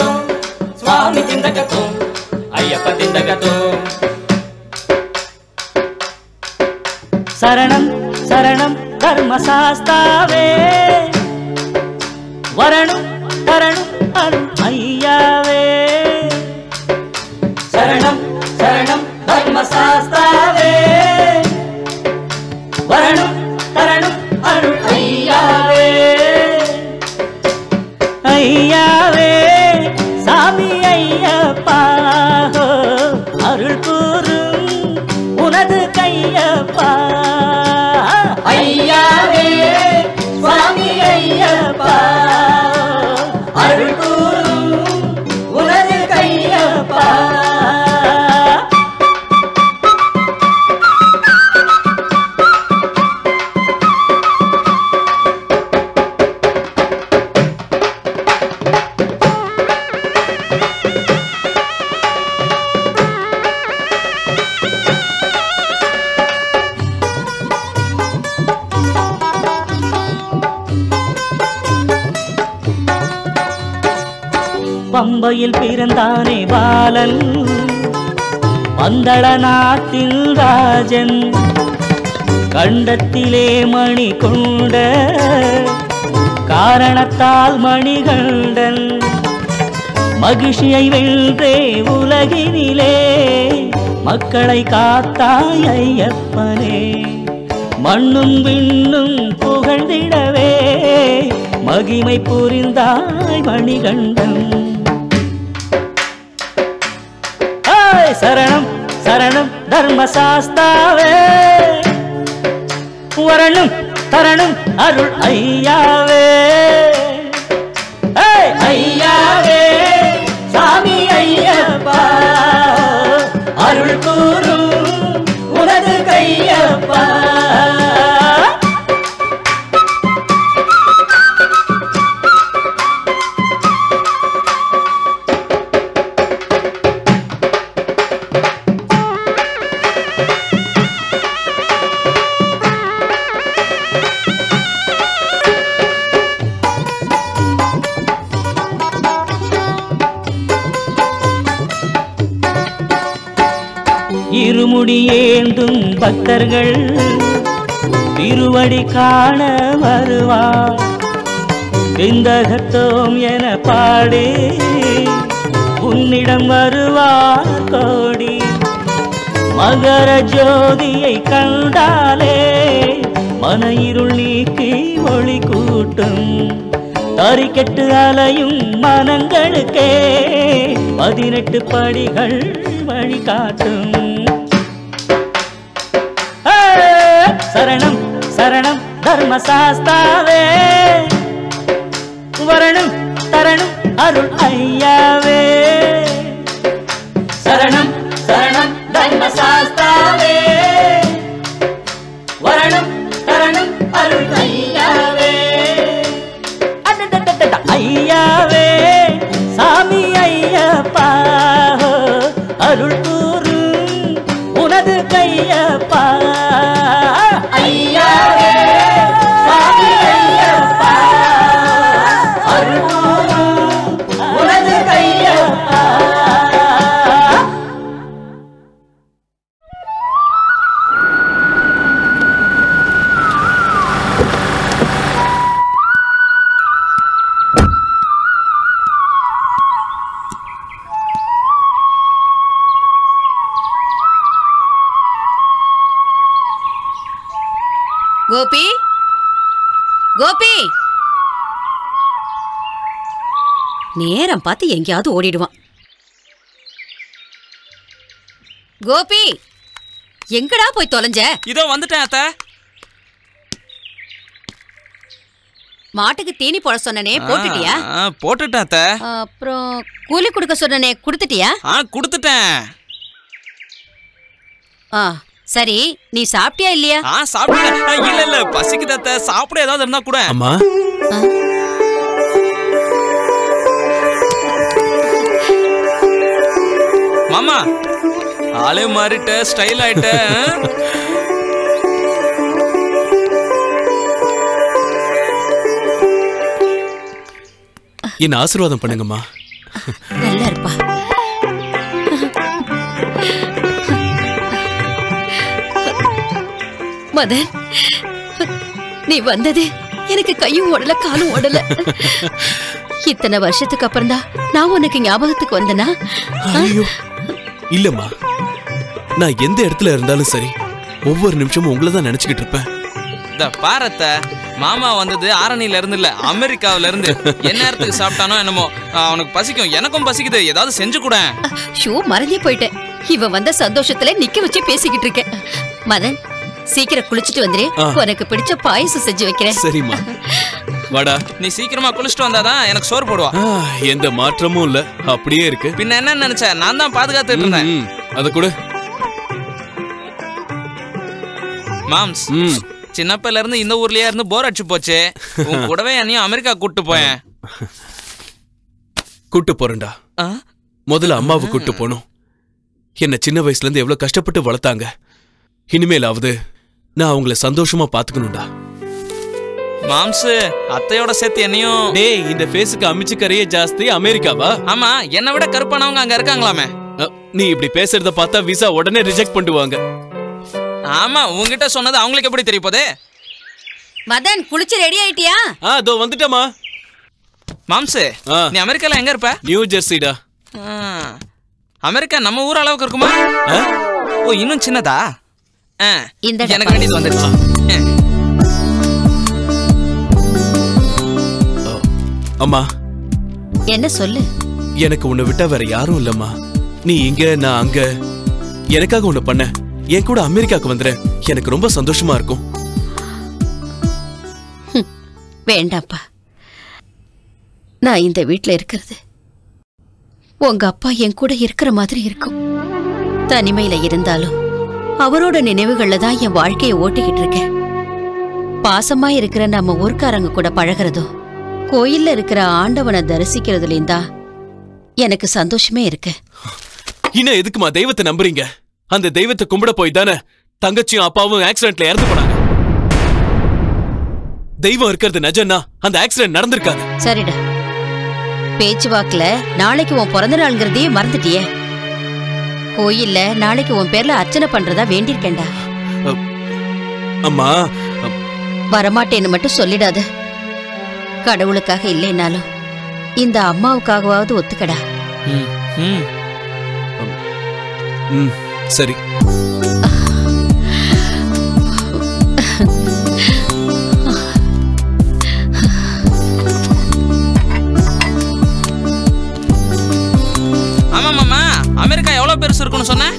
திண்டகத்தோம் சுவாமி திண்டகத்தோம் ஐயப்ப திண்டகத்தோம். சரணம் சரணம் தர்மசாஸ்தாவே வரணும் தரணும் அருள் ஐயாவே. சரணம் சரணம் தர்மசாஸ்தாவே வரணும் தரணும் அருள் ஐயாவே. ஐயாவே சாமி ஐயப்பா அருள் கூறும் உனது கையப்பா. ஐயாவே சுவாமி ஐயப்பா அருள் கூறும் உனது கையப்பா. பம்பையில் பிறந்தானே பாலன் பந்தள நாட்டில் ராஜன் கண்டத்திலே மணி கொண்ட காரணத்தால் மணிகண்டன் மகிழ்ச்சியை வென்றே உலகினிலே மக்களை காத்தாய் ஐயப்பனே. மண்ணும் விண்ணும் புகழ்ந்திடவே மகிமை புரிந்தாய் மணிகண்டன். சரணம் சரணம் தர்மசாஸ்தாவே வரணும் தரணும் அருள் ஐயாவே. ஐயாவே சாமி ஐயப்பா அருள் கூறும் உனது கையப்பா. இருமுடி ஏந்தும் பக்தர்கள் திருவடி காண வருவார். திண்டகத்தோம் என பாடி உன்னிடம் வருவார் கோடி. மகர ஜோதியை கண்டாலே மன இருள் நீக்கி ஒளி கூட்டும். தறிக்கெட்டு அலையும் மனங்களுக்கே 18 படிகள் வழிகாட்டும். சரணம் சரணம் தர்மசாஸ்தாவே வரணும் தரணும் அருள் ஐயாவே. சரணம் சரணம் தர்மசாஸ்தாவே வரணும் தரணும் அருள் ஐயாவே. ஐயாவே சாமி ஐயப்பா அருள் கூறும் உனது கையப்பா. ஐயாவே சாமி ஐயப்பா அருள் கூறும் உனது கையப்பா. கோபி கோபி நேரம் பார்த்து எங்கேயாவது ஓடிடுவான். கோபி எங்கடா போய் தொலைஞ்ச? இதோ வந்துட்டேன் அத்தை. மாட்டுக்கு தீனி போட சொன்னனே போட்டுட்டியா? போட்டுட்டேன் அத்தை. அப்புறம் கூலி கொடுக்க சொன்னனே கொடுத்துட்டியா? கொடுத்துட்டேன். சரி நீ சாப்பிட்டியா இல்லையா? சாப்பிட்டேன். இல்ல இல்ல பசிக்குது அத்தை. சாப்பிட ஏதாவது இருந்தா கூட. அம்மா மாமா ஆளே மாறிட்ட, ஸ்டைல் ஆயிட்ட. என்ன ஆசீர்வாதம் பண்ணுங்கம்மா. நல்லா இருப்பா. மதன், நீ வந்தது எனக்கு கையும் ஓடல காலும் ஓடல. இத்தனை வருஷத்துக்கு அப்புறம் தான் நான் உனக்கு ஞாபகத்துக்கு வந்தனா? ஐயோ இல்லம்மா, நான் எந்த இடத்துல இருந்தாலும் சரி ஒவ்வொரு நிமிஷமும் உங்களை தான் நினைச்சுக்கிட்டு இருப்பேன். பாரத்த மாமா வந்தது ஆரணில இருந்து இல்ல, அமெரிக்காவில இருந்து. என்ன நேரத்துக்கு சாப்பிட்டானோ என்னமோ, அவனுக்கு பசிக்கும், எனக்கும் பசிக்குது, ஏதாவது செஞ்சு கூட. ஷூ மறந்தே போயிட்டேன். இவன் வந்த சந்தோஷத்துல நிக்க வச்சு பேசிக்கிட்டு இருக்கேன். மதன், சீக்கிரம் குளிச்சுட்டு வந்துரு, உனக்கு பிடிச்ச பாயசம் செஞ்சு வைக்கிறேன். சரிம்மா, வாடா. நீ சீக்கிரமா குளிச்சுட்டு வந்தாதான் எனக்கு சோறு போடுவா. எந்த மாற்றமும் இல்ல, அப்படியே இருக்கு. பின்ன என்ன நினைச்ச? நான் தான் பாதுகாத்துட்டு இருந்தேன். அத கூட மாம்ஸ், சின்னப்பையில இருந்து இந்த ஊர்லயே இருந்து போர் அடிச்சு போச்சு. உன் கூடவே என்னையும் அமெரிக்கா கூட்டு போயேன். கூட்டு போறேன்டா. முதல்ல அம்மாவை கூட்டு போனோம். என்ன சின்ன வயசுல இருந்து எவ்வளவு கஷ்டப்பட்டு வளர்த்தாங்க. இனிமேலாவது நான் அவங்கள சந்தோஷமா பாத்துக்கணும்டா. மாம்ஸ், அத்தையோட சேர்த்து என்னையும். டேய், இந்த ஃபேஸுக்கு அமிச்சு கரையே ஜாஸ்தி அமெரிக்காவா? ஆமா, என்னை விட கருப்பானவங்க அங்க இருக்காங்களாமே. நீ இப்படி பேசுறத பார்த்தா விசா உடனே ரிஜெக்ட் பண்ணுவாங்க. ஆமா, உங்ககிட்ட சொன்னது அவங்களுக்கு எப்படி தெரிய போதே? மதன், குளிச்சு ரெடி ஆயிட்டியா? அதோ வந்துட்டமா. மாம்ஸ், நீ அமெரிக்கால எங்க இருப்ப? நியூ ஜெர்சிடா. அமெரிக்கா நம்ம ஊர் அளவுக்கு இருக்குமா? ஓ, இன்னும் சின்னதா? எனக்கு வேண்டியது வந்துருச்சு. அம்மா, என்ன சொல்லு? எனக்கு உன்னை விட்டா வேற யாரும் இல்லம்மா. நீ இங்க, நான் அங்க. எனக்காக ஒண்ணு பண்ண, என் கூட அமெரிக்காவுக்கு வந்துற, எனக்கு ரொம்ப சந்தோஷமா இருக்கும். வேண்டாப்பா, நான் இந்த வீட்டுல இருக்கிறது உங்க அப்பா என் கூட இருக்கிற மாதிரி இருக்கும். தனிமையில இருந்தாலும் அவரோட நினைவுகள்ல தான் என் வாழ்க்கையை ஓட்டிக்கிட்டு இருக்கேன். பாசமா இருக்கிற நம்ம ஊர்க்காரங்க கூட பழகிறதும் கோயில்ல இருக்கிற ஆண்டவனை தரிசிக்கிறதுலயும் தான் எனக்கு சந்தோஷமே இருக்கு. இன்னும் எதுக்குமா தெய்வத்தை நம்புறீங்க? அந்த தெய்வத்தை கும்பிட போய் தானே தங்கச்சியும் அப்பாவும் ஆக்சிடென்ட்ல இறந்து போனாங்க. தெய்வம் இருக்கிறது நிஜம்னா அந்த ஆக்சிடென்ட் நடந்திருக்காது. சரிடா, பேச்சுவாக்குல நாளைக்கு உன் பிறந்த நாள்ங்கிறதையே மறந்துட்டியே. கோயில்ல நாளைக்கு உன் பேர்ல அர்ச்சனை பண்றதா வேண்டியிருக்கேன்டா. அம்மா, வரமாட்டேன்னு மட்டும் சொல்லிடாத. கடவுளுக்காக இல்லைனாலும் இந்த அம்மாவுக்காகவாவது ஒத்துக்கடா. சரி. ஆமா மாமா, அமெரிக்கா எவ்வளவு பெருசு இருக்குன்னு சொன்ன?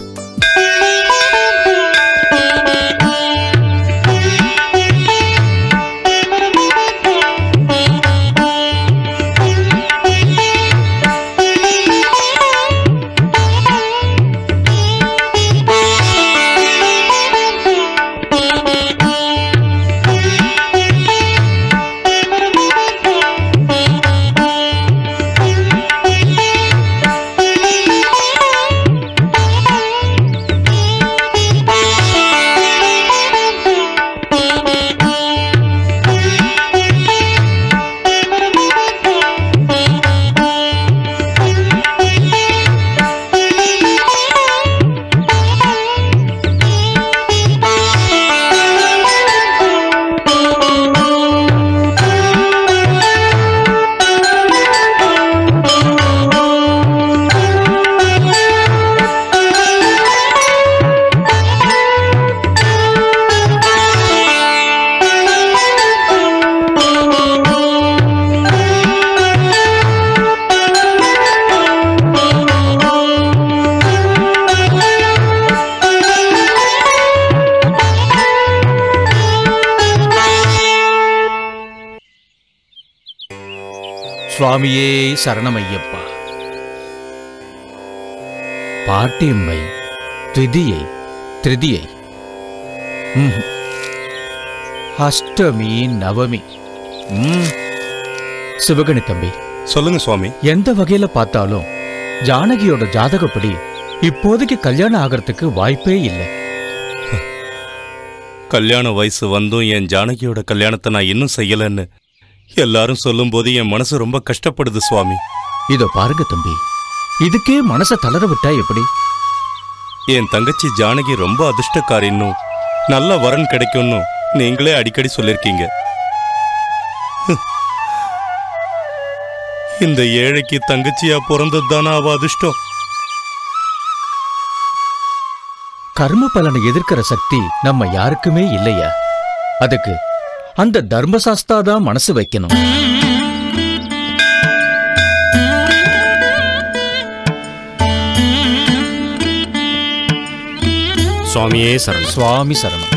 சுவாமியே சரணமையப்பா. பாட்டியம்மை திதியை திருதியை அஷ்டமி நவமி. சிவகணி தம்பி, சொல்லுங்க சுவாமி. எந்த வகையில பார்த்தாலும் ஜானகியோட ஜாதகப்படி இப்போதைக்கு கல்யாணம் ஆகிறதுக்கு வாய்ப்பே இல்லை. கல்யாண வயசு வந்தும் என் ஜானகியோட கல்யாணத்தை நான் இன்னும் செய்யலன்னு எல்லாரும் சொல்லும்போது என் மனசு ரொம்ப கஷ்டப்படுது சுவாமி. இதோ பாருங்க தம்பி, இதுக்கே மனசை தளர விட்டா எப்படி? என் தங்கச்சி ஜானகி ரொம்ப அதிர்ஷ்டக்காரின்னு நல்ல வரன் கிடைக்கும்னு நீங்களே அடிக்கடி சொல்லிருக்கீங்க. இந்த ஏழைக்கு தங்கச்சியா பிறந்ததுதானா அவ அதிர்ஷ்டம்? கர்ம பலனை எதிர்க்கிற சக்தி நம்ம யாருக்குமே இல்லையா? அதுக்கு அந்த தர்மசாஸ்தா தான் மனசு வைக்கணும். சுவாமியே சரணம். சுவாமி சரணம்.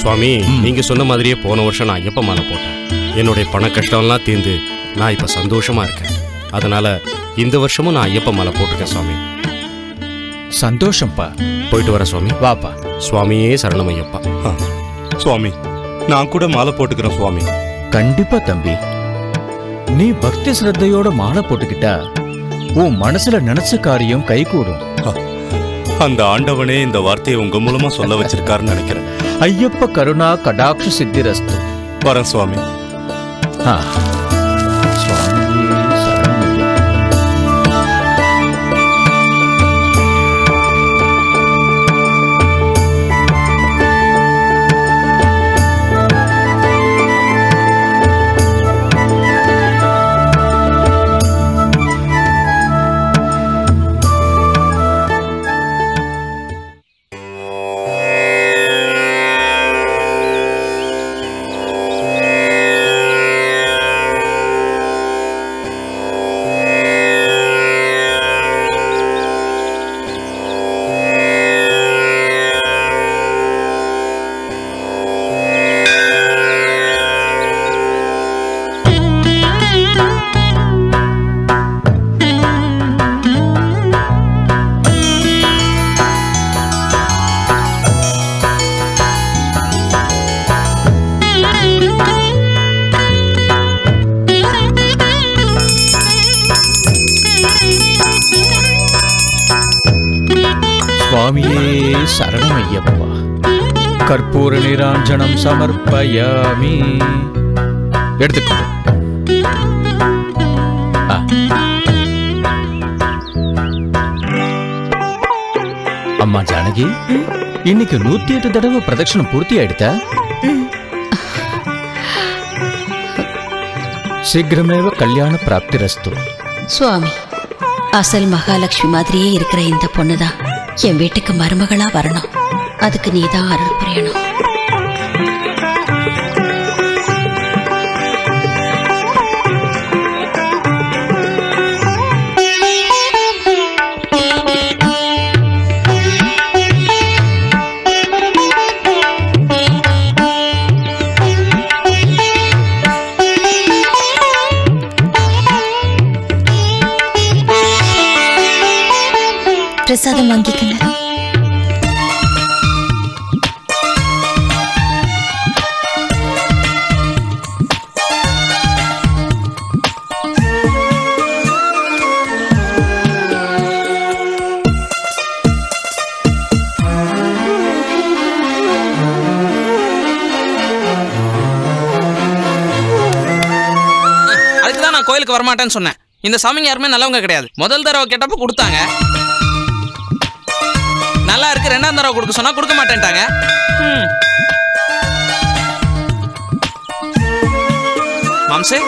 சுவாமி, நீங்க சொன்ன மாதிரியே போன வருஷம் நான் ஐயப்ப மாலை போட்டேன். என்னுடைய பண கஷ்டம்லாம் தீர்ந்து நான் இப்ப சந்தோஷமா இருக்கேன். அதனால இந்த வருஷமும் நான் ஐயப்ப மாலை போட்டிருக்கேன் சுவாமி. சந்தோஷம்ப்பா. போயிட்டு வர சுவாமி. வாப்பா. சுவாமியே சரணம் ஐயப்பா. சுவாமி, நான் கூட மாலை போட்டுக்கிறேன் சுவாமி. கண்டிப்பா தம்பி, நீ பக்தி சிரத்தையோட மாலை போட்டுக்கிட்டா உன் மனசுல நினைச்ச காரியம் கைகூடும். அந்த ஆண்டவனே இந்த வார்த்தையை உங்க மூலமா சொல்ல வச்சிருக்காருன்னு நினைக்கிறேன். ஐயப்ப கருணா கடாட்ச சித்திரஸ்து. வரேன் சுவாமி. சுவாமியே சரணம் ஐயப்பா. சுவாமியே சரணம் ஐயப்பா. கற்பூர நிராஞ்சனம் சமர்ப்பயாமி. எடுத்துக்கொண்டு. அம்மா ஜானகி, இன்னைக்கு 108 தடவை பிரதட்சணம் பூர்த்தி ஆயிடுதா? சீக்கிரமேவ கல்யாண பிராப்திரஸ்து. சுவாமி, அசல் மகாலட்சுமி மாதிரியே இருக்கிற இந்த பொண்ணுதான் என் வீட்டுக்கு மருமகளா வரணும். அதுக்கு நீதான் அருள் புரியணும். பிரசாதம் வாங்கிக்கங்க. அதுக்குதான் நான் கோயிலுக்கு வரமாட்டேன்னு சொன்னேன். இந்த சாமிங்க யாருமே நல்லவங்க கிடையாது. முதல் தடவை கேட்டப்ப கொடுத்தாங்க, நல்லா இருக்கு. 2ஆம் தடவை கொடுக்க சொன்னா கொடுக்க மாட்டேன்ட்டாங்க. மாம்சே,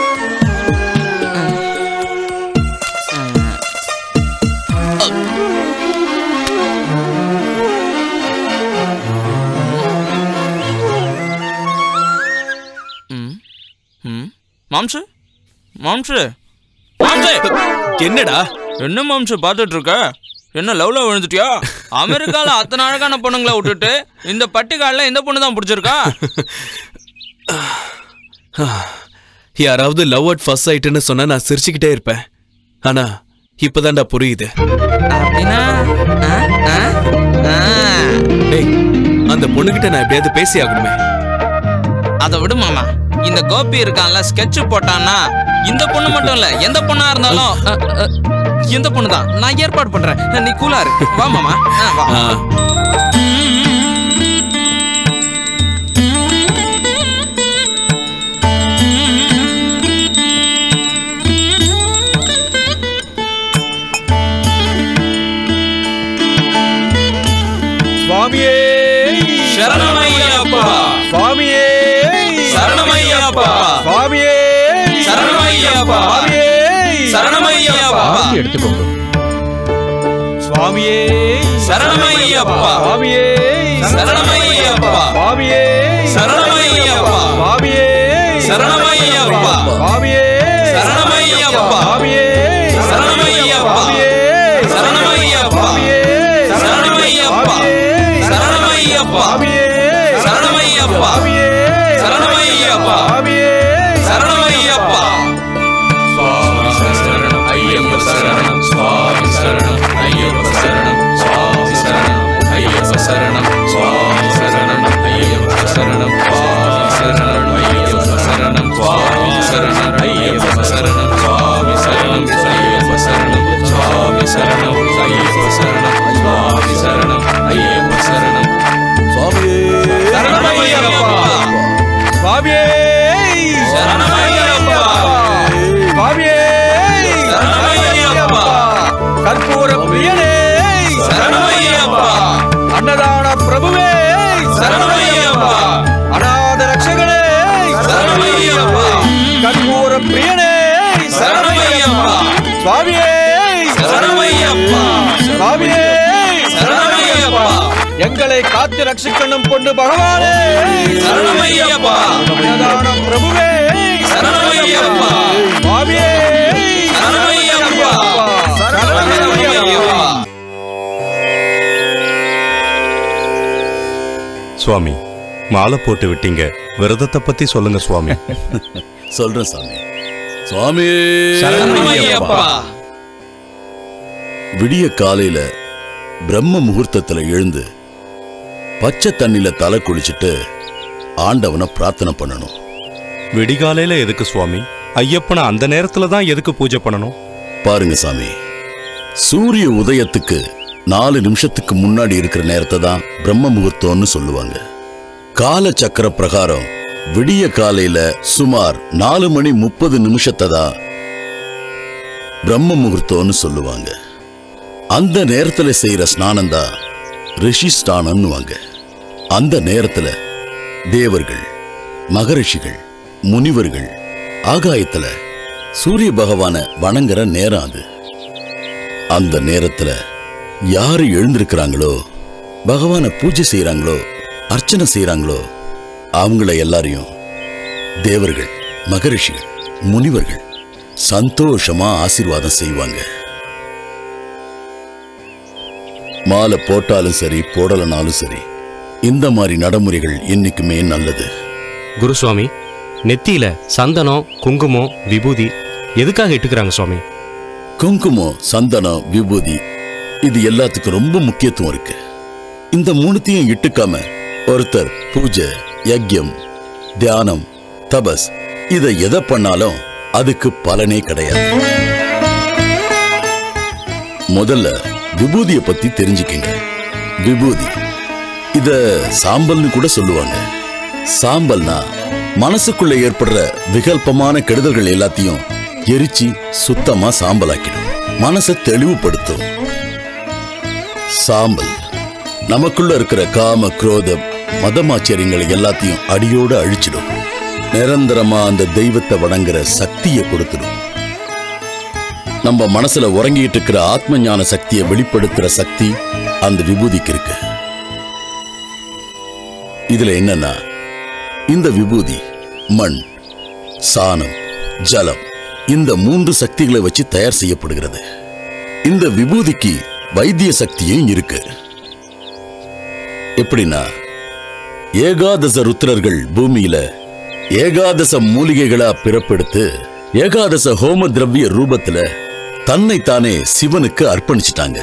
மாம்சு மாம்சு மாம்சு, என்னடா என்ன மாம்சு பார்த்துட்டு இருக்க? என்ன லவ்ல விழுந்துட்டியா? அமெரிக்கால அத்தனை அழகான பொண்ணுங்களை விட்டுட்டு இந்த பட்டிக்காலில் இந்த பொண்ணு தான் பிடிச்சிருக்கா? யாராவது லவ் அட் ஃபர்ஸ்ட் சைட்னு சொன்னா நான் சிரிச்சுக்கிட்டே இருப்பேன். ஆனா இப்பதான்டா புரியுது. அப்படின்னா அந்த பொண்ணுகிட்ட நான் எப்படியாவது பேசி ஆகணுமே. அதை விடு மாமா. இந்த கோபி இருக்கான்ல, ஸ்கெட்ச் போட்டான்னா இந்த பொண்ணு மட்டும் இல்ல, எந்த பொண்ணா இருந்தாலும் இந்த பொண்ணு தான். நான் ஏற்பாடு பண்றேன், நீ கூலா இரு. வா மாமா, வா. பார்த்து எடுத்துக்கோங்க. சுவாமியே சரணமையப்பா, சுவாமியே சரணமையப்பா, சுவாமியே சரணமையப்பா, சுவாமியே சரணமையப்பா, சுவாமியே சரணமையப்பா, சுவாமியே சரணமையப்பா, சரணமையப்பா, சரணமையப்பா, சரணமையப்பா, சரணமையப்பா, சரணமையப்பா, சரணமையப்பா. சுவாமி சரணம் ஐயப்ப சரணம், சுவாமி சரணம் ஐயப்ப சரணம், சுவாமி சரணம் ஐயப்ப சரணம், சுவாமி சரணம் ஐயப்ப சரணம், சுவாமி சரணம் ஐயப்ப சரணம், சுவாமி சரணம் ஐயப்ப சரணம், சுவாமி சரணம் ஐயப்ப சரணம், சுவாமி சரணம் ஐயப்ப சரணம், சுவாமி சரணம் ஐயப்ப சரணம். சுவாமியே சரணமையப்பா, சுவாமியே சரணமையப்பா, சுவாமியே சரணமையப்பா, கற்பூர பிரியனே சரணமையப்பா, அன்னதான பிரபுவே சரணமையப்பா, அநாத ரட்சகனே சரணமையப்பா, கற்பூர பிரியனே சரணமையப்பா, சுவாமியே சரணமையப்பா, சுவாமியே சரணமையப்பா, எங்களை காத்து ரட்சிக்கணும் பொண்ணு பகவானே சரணமையப்பா, அன்னதான பிரபுவே சரணமையப்பா, சுவாமியே சரணமையப்பா, சரணமையப்பா. சுவாமி, மாலை போட்டு விட்டீங்க, விரதத்தை பத்தி சொல்லுங்க சுவாமி. சொல்றேன் சாமி. சுவாமி சரணமையப்பா. விடிய காலையில பிரம்ம முகூர்த்தத்துல எழுந்து பச்சை தண்ணில தலை குளிச்சுட்டு ஆண்டவனை பிரார்த்தனை பண்ணணும். விடிகாலையில எதுக்கு சுவாமி? ஐயப்பனை அந்த நேரத்துல தான் எதுக்கு பூஜை பண்ணணும்? பாருங்க சாமி, சூரிய உதயத்துக்கு 4 நிமிஷத்துக்கு முன்னாடி இருக்கிற நேரத்தை தான் பிரம்ம முகூர்த்தம்னு சொல்லுவாங்க. கால சக்கர பிரகாரம் விடிய காலையில சுமார் 4:30 தான் பிரம்ம முகூர்த்தம்னு சொல்லுவாங்க. அந்த நேரத்துல செய்யற ஸ்நானம் தான் ரிஷி ஸ்நானம்னுவாங்க. அந்த நேரத்துல தேவர்கள், மகரிஷிகள், முனிவர்கள் ஆகாயத்துல சூரிய பகவான வணங்குற நேரம் அது. அந்த நேரத்துல யாரு எழுந்திருக்கிறாங்களோ, பகவான பூஜை செய்யறாங்களோ, அர்ச்சனை செய்யறாங்களோ, அவங்கள எல்லாரையும் தேவர்கள், மகரிஷிகள், முனிவர்கள் சந்தோஷமா ஆசீர்வாதம் செய்வாங்க. மாலை போட்டாலும் சரி, போடலனாலும் சரி, இந்த மாதிரி நடைமுறைகள் என்னைக்குமே நல்லது. குருசுவாமி, நெத்தியில சந்தனம், குங்குமம், விபூதி எதுக்காக இட்டுக்கிறாங்க சுவாமி? குங்குமம், சந்தனம், விபூதி இது எல்லாத்துக்கும் ரொம்ப முக்கியத்துவம் இருக்கு. இந்த 3த்தையும் இட்டுக்காம ஒருத்தர் பூஜை, யஜ்யம், தியானம், தபஸ் இதை எதை பண்ணாலும் அதுக்கு பலனே கிடையாது. முதல்ல விபூதியை பத்தி தெரிஞ்சுக்கங்க. விபூதி இத சாம்பல்னு கூட சொல்லுவாங்க. சாம்பல்னா மனசுக்குள்ள ஏற்படுற விகல்பமான கெடுதல்கள் எல்லாத்தையும் எரிச்சு சுத்தமா சாம்பலாக்கிடும், மனசை தெளிவுபடுத்தும். சாம்பல் நமக்குள்ள இருக்கிற காம, குரோதம், மதமாச்சரியங்களை எல்லாத்தையும் அடியோடு அழிச்சிடும். நிரந்தரமா அந்த தெய்வத்தை வணங்குற சக்தியை கொடுத்துடும். நம்ம மனசுல உறங்கிட்டு இருக்கிற ஆத்ம ஞான சக்தியை வெளிப்படுத்துற சக்தி அந்த விபூதிக்கு இருக்கு. இதுல என்னன்னா, இந்த விபூதி மண், சாணம், ஜலம் இந்த 3 சக்திகளை வச்சு தயார் செய்யப்படுகிறது. இந்த விபூதிக்கு வைத்திய சக்தியும் இருக்கு. எப்படின்னா, ஏகாதச ருத்ரர்கள் பூமியில ஏகாதச மூலிகைகளா பிறப்பெடுத்து ஏகாதச ஹோம திரவிய ரூபத்துல தன்னைத்தானே சிவனுக்கு அர்ப்பணிச்சிட்டாங்க.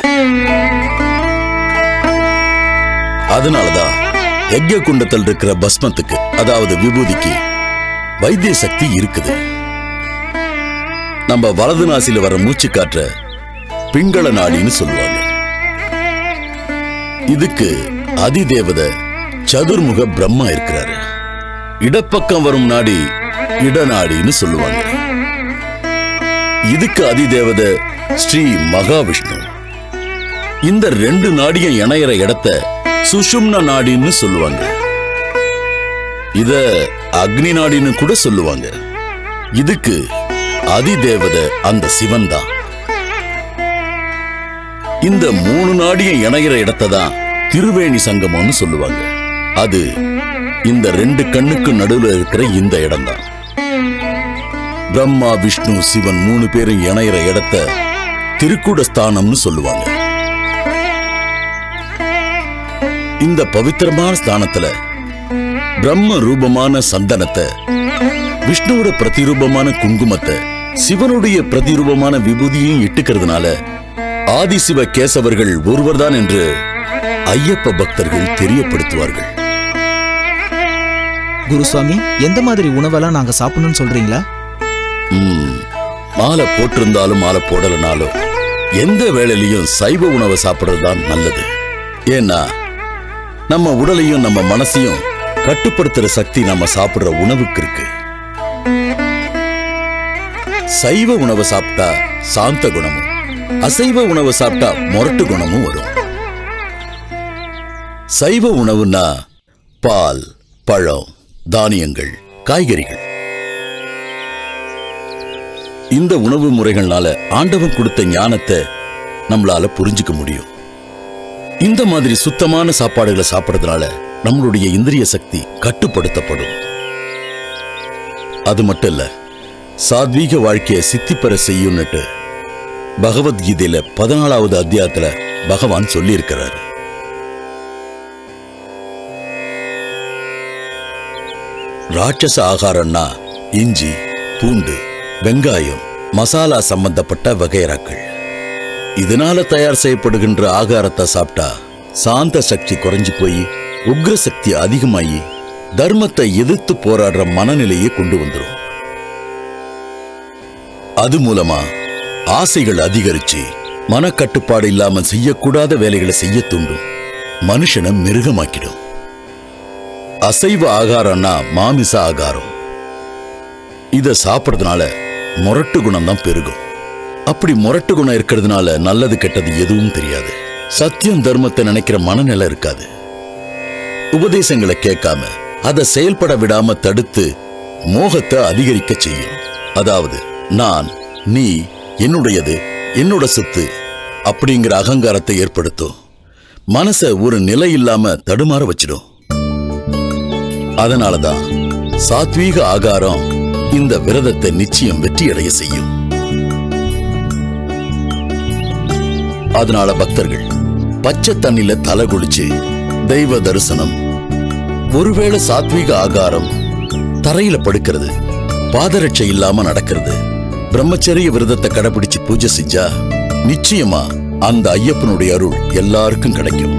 அதனாலதான் யஜ்ய குண்டத்தில் இருக்கிற பஸ்மத்துக்கு, அதாவது விபூதிக்கு வைத்திய சக்தி இருக்குது. நம்ம வலது நாசில வர மூச்சு காற்ற பிங்கள நாடின்னு சொல்லுவாங்க. இதுக்கு அதிதேவதை சதுர்முக பிரம்மா இருக்கிறாரு. இடப்பக்கம் வரும் நாடி இடநாடின்னு சொல்லுவாங்க. இதுக்கு அதிதேவதை ஸ்ரீ மகாவிஷ்ணு. இந்த 2 நாடியும் இணையற இடத்த சுஷும்ன நாடின்னு சொல்லுவாங்க. இத அக்னி நாடின்னு கூட சொல்லுவாங்க. இதுக்கு அதிதேவதை அந்த சிவன் தான். இந்த 3 நாடியும் இணைகிற இடத்தை தான் திருவேணி சங்கமம்னு சொல்லுவாங்க. அது இந்த 2 கண்ணுக்கு நடுவில் இருக்கிற இந்த இடம்தான். பிரம்மா, விஷ்ணு, சிவன் 3 பேரும் இணைகிற இடத்தை திருக்கூட ஸ்தானம்னு சொல்லுவாங்க. இந்த பவித்திரமான ஸ்தானத்துல பிரம்ம ரூபமான சந்தனத்தை, விஷ்ணுவோட பிரதிரூபமான குங்குமத்தை, சிவனுடைய பிரதிரூபமான விபூதியையும் இட்டுக்கிறதுனால ஆதிசிவ கேசவர்கள் ஒருவர்தான் என்று ஐயப்ப பக்தர்கள் தெரியப்படுத்துவார்கள். குருசுவாமி, எந்த மாதிரி உணவெல்லாம் நாங்க சாப்பிடணும்னு சொல்றீங்களா? மாலை போட்டிருந்தாலும் மாலை போடலனாலும் எந்த வேளையிலையும் சைவ உணவை சாப்பிடுறதுதான் நல்லது. ஏன்னா நம்ம உடலையும் நம்ம மனசையும் கட்டுப்படுத்துற சக்தி நம்ம சாப்பிடுற உணவுக்கு இருக்கு. சைவ உணவை சாப்பிட்டா சாந்த குணமும், அசைவ உணவை சாப்பிட்டா முரட்டு குணமும் வரும். சைவ உணவுன்னா பால், பழம், தானியங்கள், காய்கறிகள். இந்த உணவு முறைகள்னால ஆண்டவன் கொடுத்த ஞானத்தை நம்மளால புரிஞ்சுக்க முடியும். இந்த மாதிரி சுத்தமான சாப்பாடுகளை சாப்பிடுறதுனால நம்மளுடைய இந்திரிய சக்தி கட்டுப்படுத்தப்படும். அது மட்டும் இல்ல, சாத்வீக வாழ்க்கையை சித்தி பெற செய்யும்னுட்டு பகவத்கீதையில 14வது அத்தியாயத்துல பகவான் சொல்லி இருக்கிறார். ராட்சச ஆகாரம்னா இஞ்சி, பூண்டு, வெங்காயம், மசாலா சம்பந்தப்பட்ட வகைராக்கள். இதனால தயார் செய்யப்படுகின்ற ஆகாரத்தை சாப்பிட்டா சாந்த சக்தி குறைஞ்சு போய் உக்ர சக்தி அதிகமாகி தர்மத்தை எதிர்த்து போராடுற மனநிலையை கொண்டு வந்துடும். அது மூலமா ஆசைகள் அதிகரிச்சு மனக்கட்டுப்பாடு இல்லாம செய்யக்கூடாத வேலைகளை செய்ய தூண்டும், மனுஷனை மிருகமாக்கிடும். அசைவ ஆகாரம்னா மாமிச ஆகாரம். இத சாப்பிடுறதுனால முரட்டு குணம் தான் பெருகும். அப்படி முரட்டு குணம் இருக்கிறதுனால நல்லது கெட்டது எதுவும் தெரியாது. சத்தியம் தர்மத்தை நினைக்கிற மனநிலை இருக்காது. உபதேசங்களை கேட்காம அதை செயல்பட விடாம தடுத்து மோகத்தை அதிகரிக்க செய்யும். அதாவது நான், நீ, என்னுடையது, என்னோட சொத்து அப்படிங்கிற அகங்காரத்தை ஏற்படுத்தும். மனசை ஒரு நிலை இல்லாம தடுமாற வச்சிடும். அதனாலதான் சாத்வீக ஆகாரம் இந்த விரதத்தை நிச்சயம் வெற்றியடைய செய்யும். அதனால பக்தர்கள் பச்சை தண்ணில தலை குளிச்சு தெய்வ தரிசனம், ஒருவேளை சாத்வீக ஆகாரம், தரையில படுக்கிறது, பாதரட்சை இல்லாம நடக்கிறது, பிரம்மச்சரிய விரதத்தை கடைபிடிச்சு பூஜை செஞ்சா நிச்சயமா அந்த ஐயப்பனுடைய அருள் எல்லாருக்கும் கிடைக்கும்.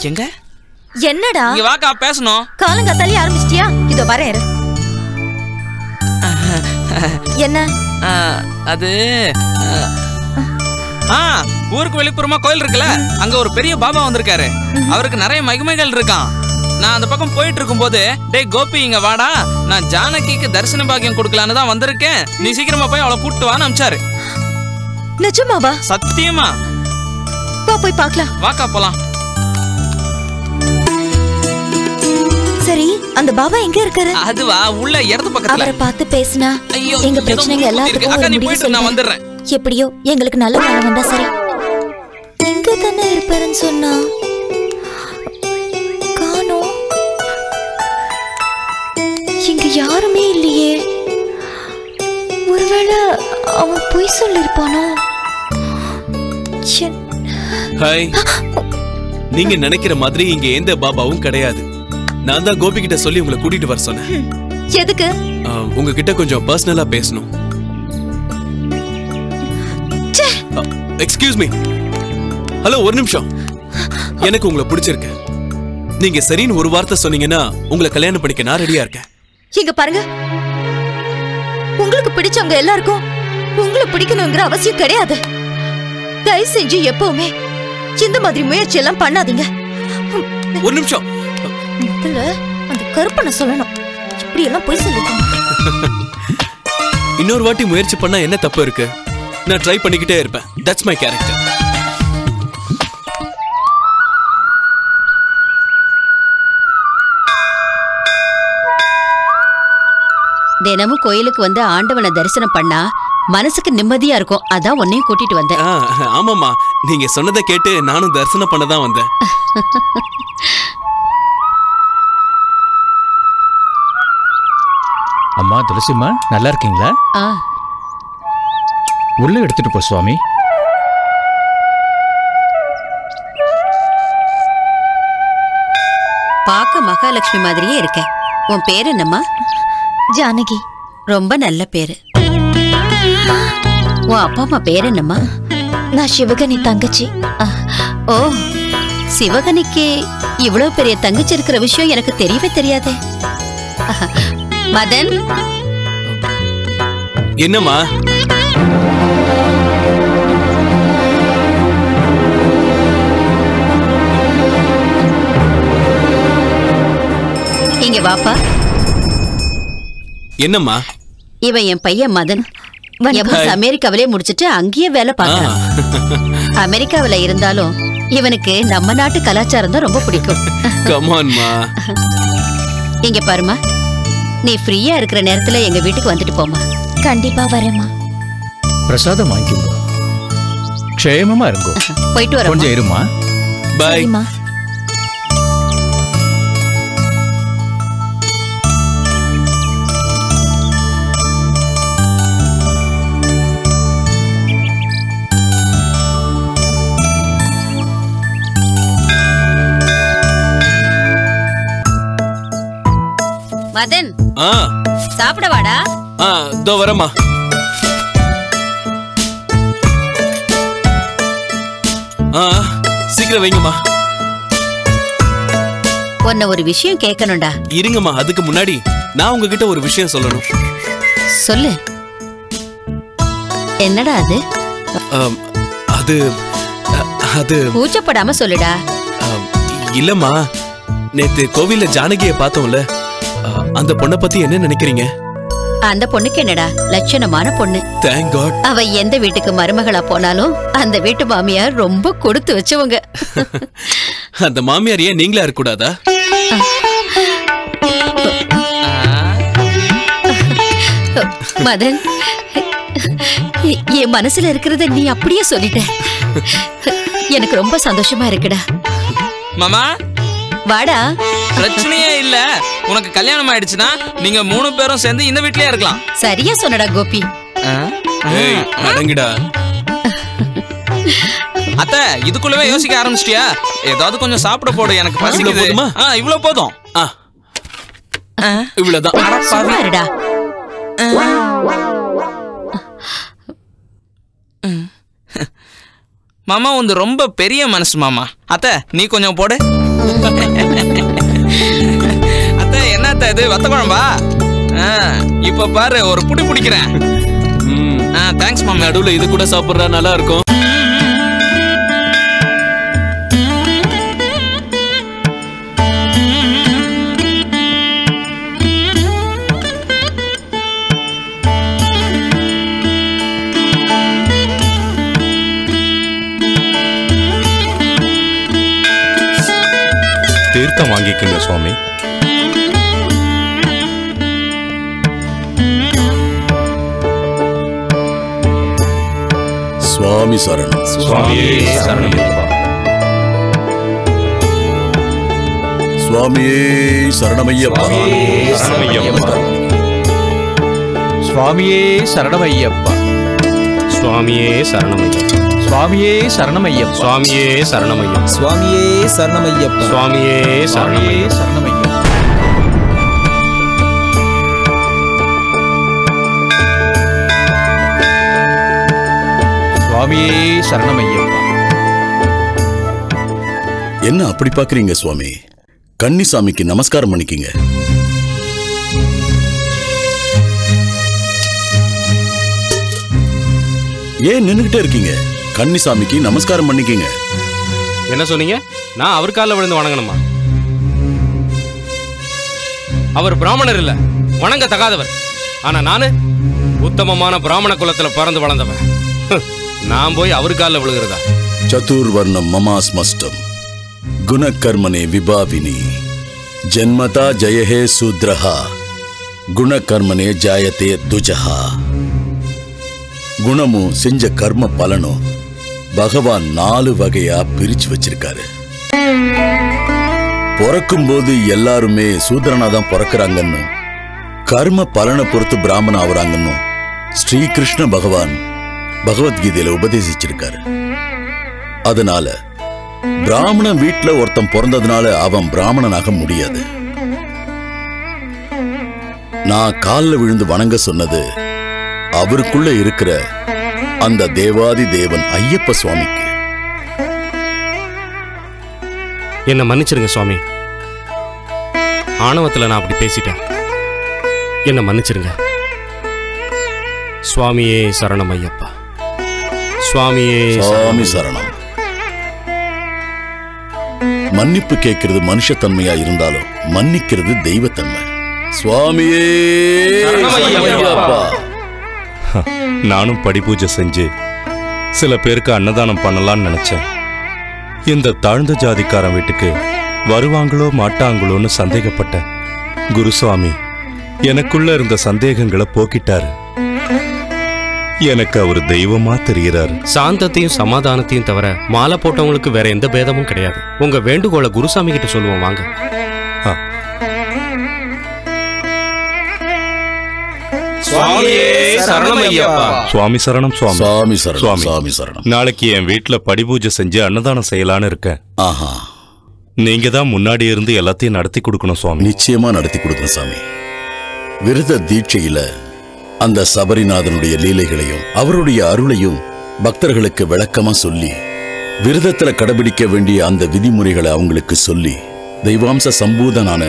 எங்க என்னடா இங்க வாக்கா பேசணும். காலங்காத்தாலே ஆரம்பிச்சிட்டியா? இதோ வரேன் இரு. என்ன அது ஊருக்கு வெளிப்புறமா கோயில் இருக்குல்ல, அங்க ஒரு பெரிய பாபா வந்திருக்காரு. அவருக்கு நிறைய மகிமைகள் இருக்கான். நான் அந்த பக்கம் போயிட்டு இருக்கும்போது, டேய் கோபி இங்க வாடா, நான் ஜானகிக்கு தரிசன பாக்கியம் கொடுக்கலான்னு தான் வந்திருக்கேன், நீ சீக்கிரமா போய் அவளை கூப்பிட்டு வான்னு அனுப்பிச்சாரு. நிஜமாவா? சத்தியமா. வா போய் பார்க்கலாம். வாக்கா போலாம். சரி, அந்த பாபா எங்க இருக்காரு? அதுவா உள்ள இடது பக்கத்துல. அவரை பார்த்து பேசினா எங்க பிரச்சனைங்க எல்லாத்துக்கும் ஒரு முடிவு சொல்லுங்க. நான் வந்துடுறேன். எப்படியோ எங்களுக்கு நல்ல காலம் வந்தா சரி. இங்க தானே இருப்பாருன்னு சொன்னா காணோம். இங்க யாருமே இல்லையே. ஒருவேளை அவன் பொய் சொல்லிருப்பானோ? ஹாய். நீங்க நினைக்கிற மாதிரி இங்க எந்த பாபாவும் கிடையாது. நான் தான் கோபி கிட்ட சொல்லி உங்களை கூட்டிட்டு வர சொன்னேன். எதுக்கு? உங்ககிட்ட கொஞ்சம் பர்சனலா பேசணும். Excuse me. ஹலோ, ஒரு நிமிஷம். எனக்கு உங்களை பிடிச்சிருக்கு. நீங்க சரின்னு ஒரு வார்த்தை சொன்னீங்கன்னா உங்களை கல்யாணம் பண்ணிக்க நான் ரெடியா இருக்கேன். இங்க பாருங்க, உங்களுக்கு பிடிச்சவங்க எல்லாருக்கும் உங்களை பிடிக்கணுங்கிற அவசியம் கிடையாது. தயவு செஞ்சு எப்பவுமே இந்த மாதிரி முயற்சி எல்லாம் பண்ணாதீங்க. ஒரு நிமிஷம். முதல்ல அந்த கருப்பனை சொல்லணும். இப்படி எல்லாம் போய் சொல்லிருக்காங்க. இன்னொரு வாட்டி முயற்சி பண்ணா என்ன தப்பு இருக்கு? நான் ட்ரை பண்ணிக்கிட்டே இருப்பேன். That's my character. தினமும் கோயிலுக்கு வந்து ஆண்டவனை தரிசனம் பண்ணா மனசுக்கு நிம்மதியா இருக்கும். அதான் உன்னையும் கூட்டிட்டு வந்தேன். ஆமாமா, நீங்க சொன்னதை கேட்டு நானும் தரிசனம் பண்ணதான் வந்தேன். அம்மா துளசிம்மா, நல்லா இருக்கீங்களா? உள்ள எடுத்துட்டு போ சுவாமி. பார்க்க மகாலட்சுமி மாதிரியே இருக்க. உன் பேர் என்னம்மா? ஜானகி. ரொம்ப நல்ல பேரு. உன் அப்பா அம்மா பேர் என்னம்மா? நான் சிவகனி தங்கச்சி. ஓ, சிவகனிக்கு இவ்வளவு பெரிய தங்கச்சி இருக்கிற விஷயம் எனக்கு தெரியவே தெரியாதே. மதன். என்னம்மா? இங்க வாப்பா. என்னம்மா? இவன் என் பையன் மதன். அமெரிக்காவிலே முடிச்சிட்டு அங்கேயே வேலை பார்க்கறான். அமெரிக்காவில இருந்தாலும் இவனுக்கு நம்ம நாட்டு கலாச்சாரம் தான் ரொம்ப பிடிக்கும். கம் ஆன் மா. இங்க பாருமா, நீ ஃப்ரீயா இருக்கிற நேரத்துல எங்க வீட்டுக்கு வந்துட்டு போமா. கண்டிப்பா வரேம்மா. பிரசாதம் வாங்கிக்கோ. க்ஷேமமா இருங்கோ. போயிட்டு வரோம். கொஞ்சம் இருமா. பை. மதன், சாப்பிட வாடா. தோ வரமா. சீக்கிரம் வைங்கம்மா. உன்னை ஒரு விஷயம் கேட்கணும்டா. இருங்கம்மா, அதுக்கு முன்னாடி நான் உங்ககிட்ட ஒரு விஷயம் சொல்லணும். சொல்லு. என்னடா அது? அது அது கூச்சப்படாம சொல்லுடா. இல்லம்மா, நேத்து கோவில்ல ஜானகியை பார்த்தோம்ல, அந்த பொண்ணை பத்தி என்ன நினைக்கிறீங்க? அந்த பொண்ணுக்கு என்னடா, லட்சணமான பொண்ணு. Thank God. அவ எந்த வீட்டுக்கு மருமகளா போனாலும் அந்த வீட்டு மாமியார் ரொம்ப கொடுத்து வச்சவங்க. அந்த மாமியார் ஏன் நீங்களா இருக்க கூடாதா? மதன், என் மனசுல இருக்கிறத நீ அப்படியே சொல்லிட்ட. எனக்கு ரொம்ப சந்தோஷமா இருக்குடா. மாமா வாடா. பிரச்சனையே இல்ல. உனக்கு கல்யாணம் ஆயிடுச்சுன்னா நீங்க 3 பேரும் சேர்ந்து இந்த வீட்லயே இருக்கலாம். சரியா சொன்னடா கோபி. ஏய், அடங்குடா. அத்தை, இதுக்குள்ளவே யோசிக்க ஆரம்பிச்சிட்டியா? ஏதாவது கொஞ்சம் சாப்பிட போடு, எனக்கு பசிக்குது. இவ்வளவு போதும். இவ்வளவுதான். சும்மாருடா. மாமா வந்து ரொம்ப பெரிய மனசு மாமா. அத்தை, நீ கொஞ்சம் போடு. அத்தை என்ன அத்தை இது வத்த குழம்பா? இப்ப பாரு ஒரு புடி பிடிக்கிறேன். தேங்க்ஸ் மாமா. நடுவுல இது கூட சாப்பிடுறா நல்லா இருக்கும். தீர்த்தம் வாங்கிக்கங்க சுவாமி. சுவாமி சரணம். சுவாமியே சரணமையப்பா. சுவாமியே சரணமையப்பா. சுவாமியே சரணமையப்பா. சுவாமியே சரணமையப்பா. சுவாமியே சரணமையப்பா. சுவாமியே சரணமையப்பா. சுவாமியே சரணமையப்பா. சுவாமியே சரணமையப்பா. சுவாமியே சரணமையப்பா. என்ன அப்படி பாக்குறீங்க சுவாமி? கன்னிசாமிக்கு நமஸ்காரம் பண்ணிக்கிங்க. ஏன் நின்னுகிட்டே இருக்கீங்க? கன்னிசாமிக்கு நமஸ்காரம் பண்ணிக்கிங்க. என்ன சொன்னீங்க? நான் அவர் காலில் விழுந்து வணங்கணுமா? அவர் பிராமணர் இல்ல, வணங்க தகாதவர். ஆனா நானு உத்தமமான பிராமண குலத்துல பிறந்து வளர்ந்தவன். நான் போய் அவர் காலில் விழுகிறதா? சதுர்வர்ணம் மமாஸ்மஷ்டம் குணகர்மனே விபாவினி ஜன்மதா ஜயஹே சூத்ரஹா குணகர்மனே ஜாயத்தே துஜஹா. குணமும் செஞ்ச கர்ம பலனும் பகவான் 4 வகையா பிரிச்சு வச்சிருக்காரு. பிறக்கும் போது எல்லாருமே சூத்ரனா தான் பிறக்கிறாங்கன்னு, கர்ம பலனை பொறுத்து பிராமணன் ஆகுறாங்கன்னு ஸ்ரீகிருஷ்ண பகவான் பகவத்கீதையில உபதேசிச்சிருக்காரு. அதனால பிராமணன் வீட்டுல ஒருத்தன் பிறந்ததுனால அவன் பிராமணனாக முடியாது. நான் காலில் விழுந்து வணங்க சொன்னது அவருக்குள்ள இருக்கிற அந்த தேவாதி தேவன் ஐயப்ப சுவாமிக்கு. என்ன மன்னிச்சிருங்க சுவாமி. ஆணவத்துல நான் அப்படி பேசிட்டேன். என்ன மன்னிச்சிருங்க. சுவாமியே சரணம் ஐயப்பா. சுவாமியே சுவாமி சரணம். மன்னிப்பு கேட்கிறது மனுஷத்தன்மையா இருந்தாலும் மன்னிக்கிறது தெய்வத்தன்மை. சுவாமியே நானும் படிபூஜை செஞ்சு சில பேருக்கு அன்னதானம் பண்ணலாம்னு நினைச்சேன். இந்த தாழ்ந்த ஜாதிக்காரன் வீட்டுக்கு வருவாங்களோ மாட்டாங்களோன்னு சந்தேகப்பட்டேன். குருசுவாமி எனக்குள்ள இருந்த சந்தேகங்களை போக்கிட்டாரு. எனக்கு அவர் தெய்வமா தெரிகிறார். சாந்தத்தையும் சமாதானத்தையும் தவிர மாலை போட்டவங்களுக்கு வேற எந்த பேதமும் கிடையாது. உங்க வேண்டுகோளை குருசாமி கிட்ட சொல்லுவோம் வாங்க. சுவாமி சரணம். சுவாமி சரணம். சுவாமி சரணம். நாளைக்கு என் வீட்டுல படிபூஜை செஞ்சு அன்னதானம் செய்யலான்னு இருக்கேன். ஆஹா, நீங்க தான் முன்னாடி இருந்து எல்லாத்தையும் நடத்தி கொடுக்கணும் சுவாமி. நிச்சயமா நடத்தி கொடுக்கணும் சாமி. விரத தீட்சையில அந்த சபரிநாதனுடைய லீலைகளையும் அவருடைய அருளையும் பக்தர்களுக்கு விளக்கமா சொல்லி, விரதத்துல கடைபிடிக்க வேண்டிய அந்த விதிமுறைகளை அவங்களுக்கு சொல்லி, தெய்வாம்ச சம்பூதனான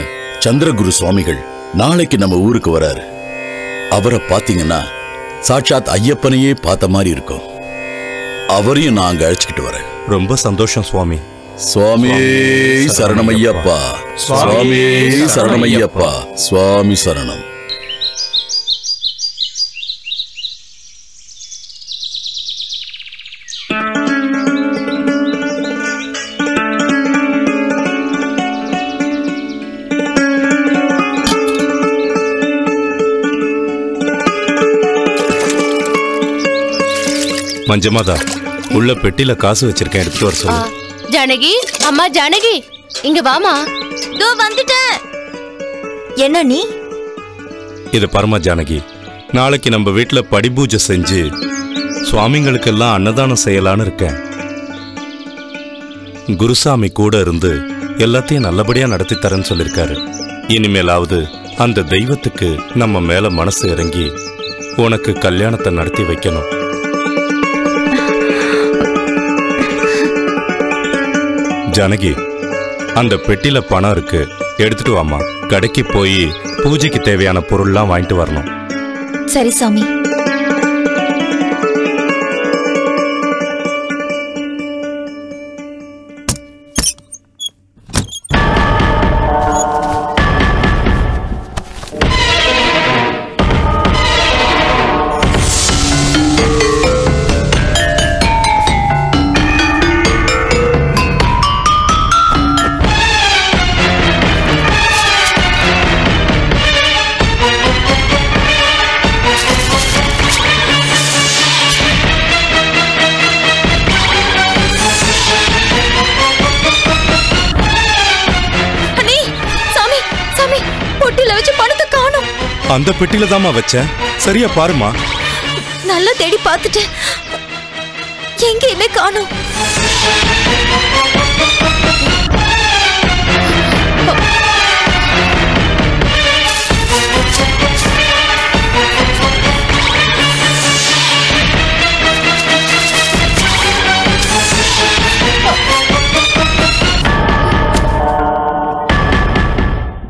சந்திரகுரு சுவாமிகள் நாளைக்கு நம்ம ஊருக்கு வராரு. அவரை பாத்தீங்கன்னா சாட்சாத் ஐயப்பனையே பார்த்த மாதிரி இருக்கும். அவரையும் நான் அங்க அழைச்சிக்கிட்டு வரேன். ரொம்ப சந்தோஷம் சுவாமி. சுவாமியே சரணமையப்பா. சுவாமியே சரணமையப்பா. சுவாமி சரணம். மஞ்சமாதா, உள்ள பெட்டில காசு வச்சிருக்கேன், எடுத்துட்டு வர சொல்லு. ஜானகி, அம்மா ஜானகி, இங்க வாமா. தோ வந்துட்டேன். என்ன நீ? இது பரமா ஜானகி, நாளைக்கு நம்ம வீட்டுல படிபூஜை செஞ்சு சுவாமிங்களுக்கெல்லாம் அன்னதானம் செய்யலான்னு இருக்கேன். குருசாமி கூட இருந்து எல்லாத்தையும் நல்லபடியா நடத்தி தரேன்னு சொல்லிருக்காரு. இனிமேலாவது அந்த தெய்வத்துக்கு நம்ம மேல மனசு இறங்கி உனக்கு கல்யாணத்தை நடத்தி வைக்கணும். ஜானகி, அந்த பெட்டியில பணம் இருக்கு, எடுத்துட்டு வாமா. கடைக்கு போய் பூஜைக்கு தேவையான பொருள்லாம் வாங்கிட்டு வரணும். சரி சாமி. அந்த பெட்டியில தாமா வச்சேன், சரியா பாருமா. நல்லா தேடி பார்த்துட்டேன், எங்கேயுமே காணோம்.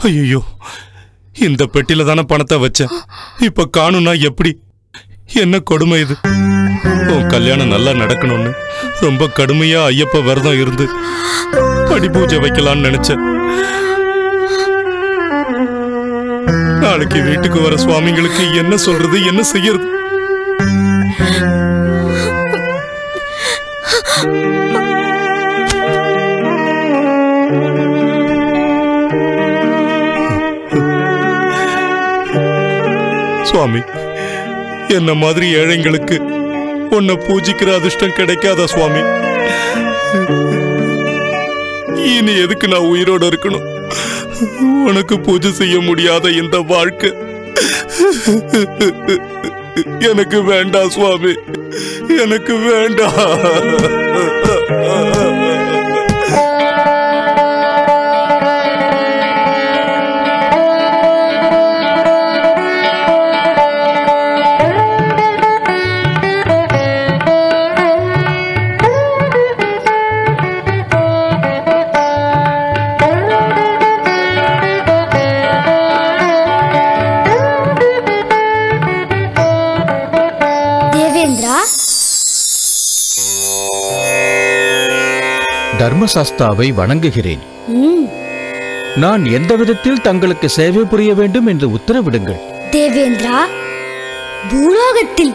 ஐயோ, இந்த பெட்டியில தானே பணத்தை வச்சேன், இப்ப காணும்னா எப்படி? என்ன கொடுமை இது? உன் கல்யாணம் நல்லா நடக்கணும்னு ரொம்ப கடுமையா ஐயப்ப விரதம் இருந்து படி பூஜை வைக்கலாம்னு நினைச்சேன். நாளைக்கு வீட்டுக்கு வர சுவாமிங்களுக்கு என்ன சொல்றது, என்ன செய்யறது? சுவாமி, என்ன மாதிரி ஏழைங்களுக்கு உன்னை பூஜிக்கிற அதிர்ஷ்டம் கிடைக்காதா சுவாமி? இனி எதுக்கு நான் உயிரோட இருக்கணும்? உனக்கு பூஜை செய்ய முடியாத இந்த வாழ்க்கை எனக்கு வேண்டாம் சுவாமி, எனக்கு வேண்டாம். தர்மசாஸ்தாவை வணங்குகிறேன். நான் எந்த விதத்தில் தங்களுக்கு சேவை புரிய வேண்டும் என்று உத்தரவிடுங்கள். தேவேந்திரா, பூலோகத்தில்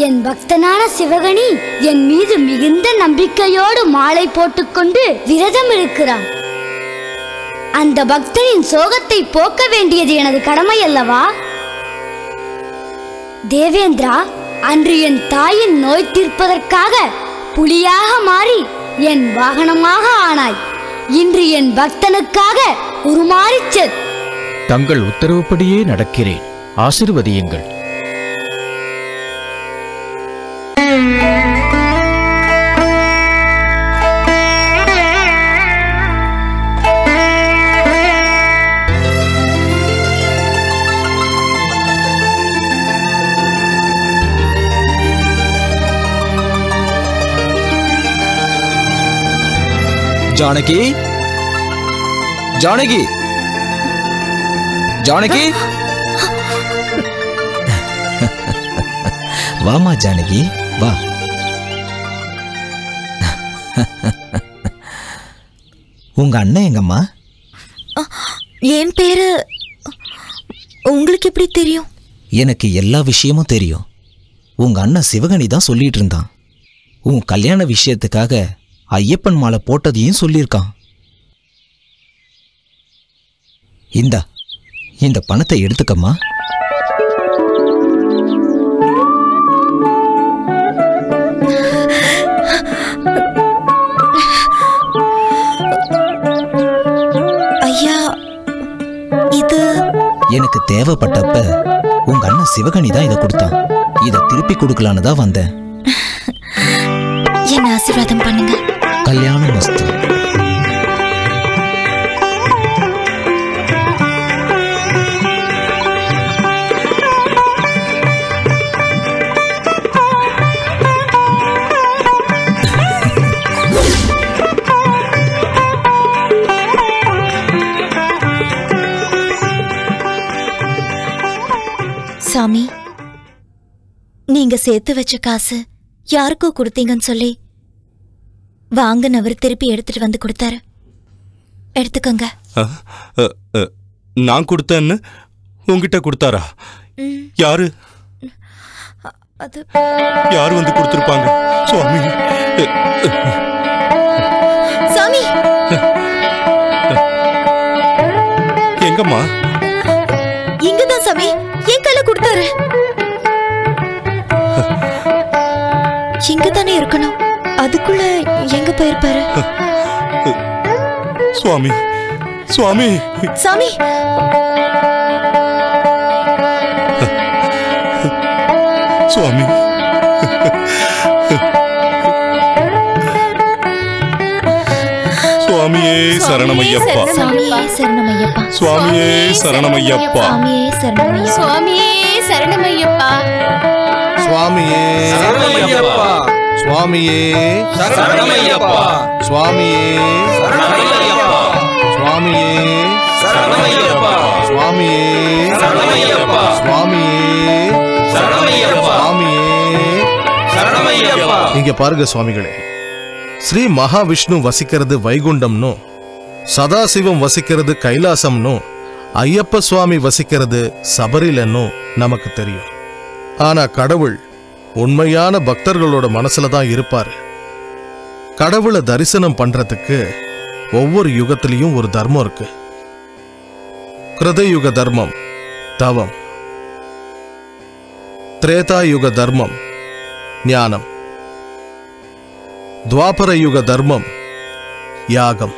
என் பக்தனான சிவகணி என் மீது மிகுந்த நம்பிக்கையோடு மாலை போட்டுக்கொண்டு விரதம் இருக்கிறான். அந்த பக்தனின் சோகத்தை போக்க வேண்டியது எனது கடமை அல்லவா? தேவேந்திரா, அன்று என் தாயின் நோய் தீர்ப்பதற்காக புலியாக மாறி என் வாகனமாக ஆனாய். இன்று என் பக்தனுக்காக உருமாறிச் தங்கள் உத்தரவுப்படியே நடக்கிறேன். ஆசீர்வதியுங்கள். ஜானகி, ஜானகி, ஜானகி, வாமா ஜானகி, வா. உங்க அண்ணன் எங்கம்மா? என் பேரு உங்களுக்கு எப்படி தெரியும்? எனக்கு எல்லா விஷயமும் தெரியும். உங்க அண்ணன் சிவகணி தான் சொல்லிட்டு இருந்தான். உன் கல்யாண விஷயத்துக்காக ஐயப்பன் மாலை போட்டதையும் சொல்லியிருக்கான். இந்த பணத்தை எடுத்துக்கம்மா. ஐயா, இது எனக்கு தேவைப்பட்டப்ப உங்க அண்ணன் சிவகணி தான் இதை கொடுத்தான். இதை திருப்பி கொடுக்கலான்னு தான் வந்தேன். என்ன ஆசீர்வாதம் பண்ணுங்க. கல்யாணம் மஸ்து. சாமி, நீங்க சேர்த்து வச்ச காசு யாருக்கோ கொடுத்தீங்கன்னு சொல்லி வாங்கினவர் திருப்பி எடுத்துட்டு வந்து கொடுத்தாரு. எடுத்துக்கோங்க. நான் கொடுத்தேன்னு உங்ககிட்ட கொடுத்தாரா? யாரு யாரு வந்து கொடுத்திருப்பாங்க? சுவாமி, சாமி எங்கம்மா? இங்கதான் சாமி, என் கையில கொடுத்தாரு. இங்கதானே இருக்கணும், அதுக்குள்ள எங்க போயிருப்பாரு? சுவாமி, சுவாமி, சாமி, சுவாமி, சுவாமியே சரணமையப்பா, சாமியே சரணமையப்பா, சுவாமியே சரணமையப்பா, சாமியே சரணமையப்பா, சுவாமியே சரணமையப்பா, சுவாமியே சரணமையப்பா, சுவாமியே சரணமையப்பா, சுவாமியே சரணமையப்பா, சுவாமியே சரணமையப்பா, சுவாமியே சரணமையப்பா, சுவாமியே சரணமையப்பா, சுவாமியே சரணமையப்பா. இங்க பாருங்க சுவாமிகளே, ஸ்ரீ மகாவிஷ்ணு வசிக்கிறது வைகுண்டம்னு, சதாசிவம் வசிக்கிறது கைலாசம்னு, ஐயப்ப சுவாமி வசிக்கிறது சபரிலன்னு நமக்கு தெரியும். ஆனா கடவுள் உண்மையான பக்தர்களோட மனசுல தான் இருப்பாரு. கடவுளை தரிசனம் பண்றதுக்கு ஒவ்வொரு யுகத்திலையும் ஒரு தர்மம் இருக்கு. கிருதயுக தர்மம் தவம், திரேதாயுக தர்மம் ஞானம், துவாபர யுக தர்மம் யாகம்,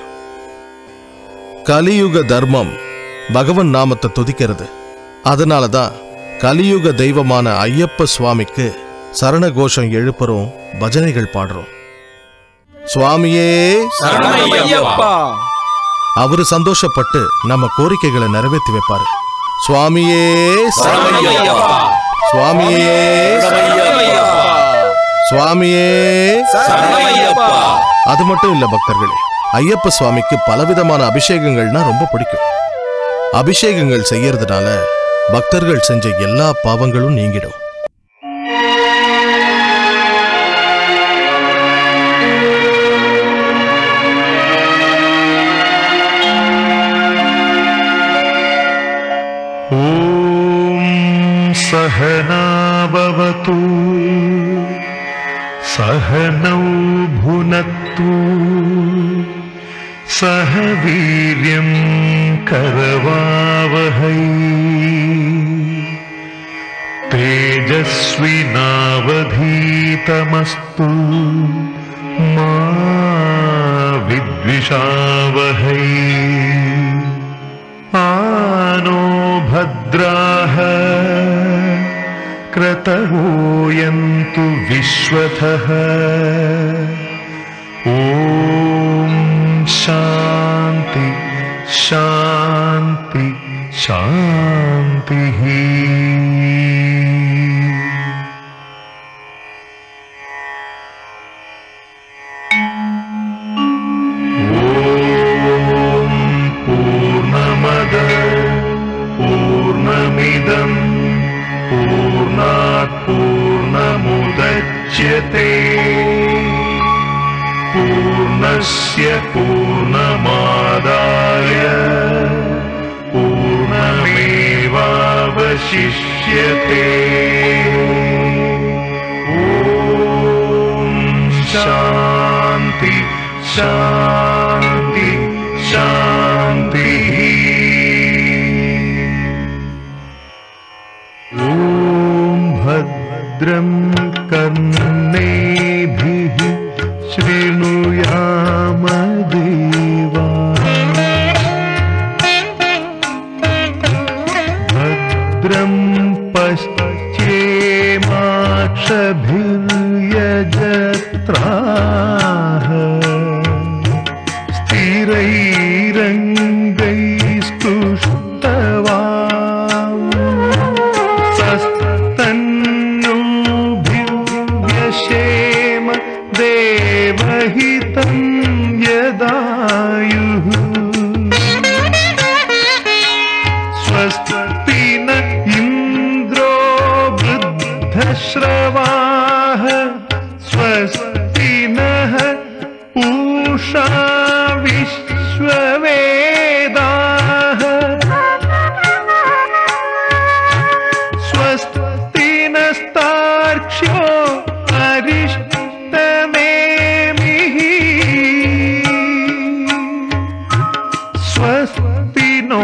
கலியுக தர்மம் பகவன் நாமத்தை துதிக்கிறது. அதனாலதான் கலியுக தெய்வமான ஐயப்ப சுவாமிக்கு சரண கோஷம் எழுப்புறோம், பஜனைகள் பாடுறோம். சுவாமியே சரணமையப்பா. அவரு சந்தோஷப்பட்டு நம்ம கோரிக்கைகளை நிறைவேற்றி வைப்பாரு. சுவாமியே சரணமையப்பா, சுவாமியே சரணமையப்பா, சுவாமியே சரணமையப்பா. அது மட்டும் இல்ல பக்தர்களே, ஐயப்ப சுவாமிக்கு பலவிதமான அபிஷேகங்கள்னா ரொம்ப பிடிக்கும். அபிஷேகங்கள் செய்யறதுனால பக்தர்கள் செஞ்ச எல்லா பாவங்களும் நீங்கிடும். ஓம் சஹனா பவது சஹனௌ புனத்து சஹ வீர்யம் கரவாவஹை தேஜஸ்வினாவதீதமஸ்து மா வித்விஷாவஹை ஆனோ भद्राः क्रतवोऽयन्तु विश्वतः ॐ शान्ति शान्ति शान्तिः पूर्णमिदं पूर्णात् पूर्णमुदच्यते पूर्णस्य पूर्णमादाय पूर्णमेवावशिष्यते ॐ शान्ति शान्ति शान्तिः भद्रं कर्णेभिः शृणुयाम देवाः भद्रं पश्येमाक्षभिर्यजत्राः स्थिरैरङ्गैस्तुष्टवान् सस्तन्नोभिव्यशेम देवहितं यदायुः स्वस्ति न इन्द्रो श्रवाः स्वस्ति नः पूषा विश्ववेदाः स्वस्ति नस्तार्क्ष्यो अरिष्टनेमिः स्वस्ति नो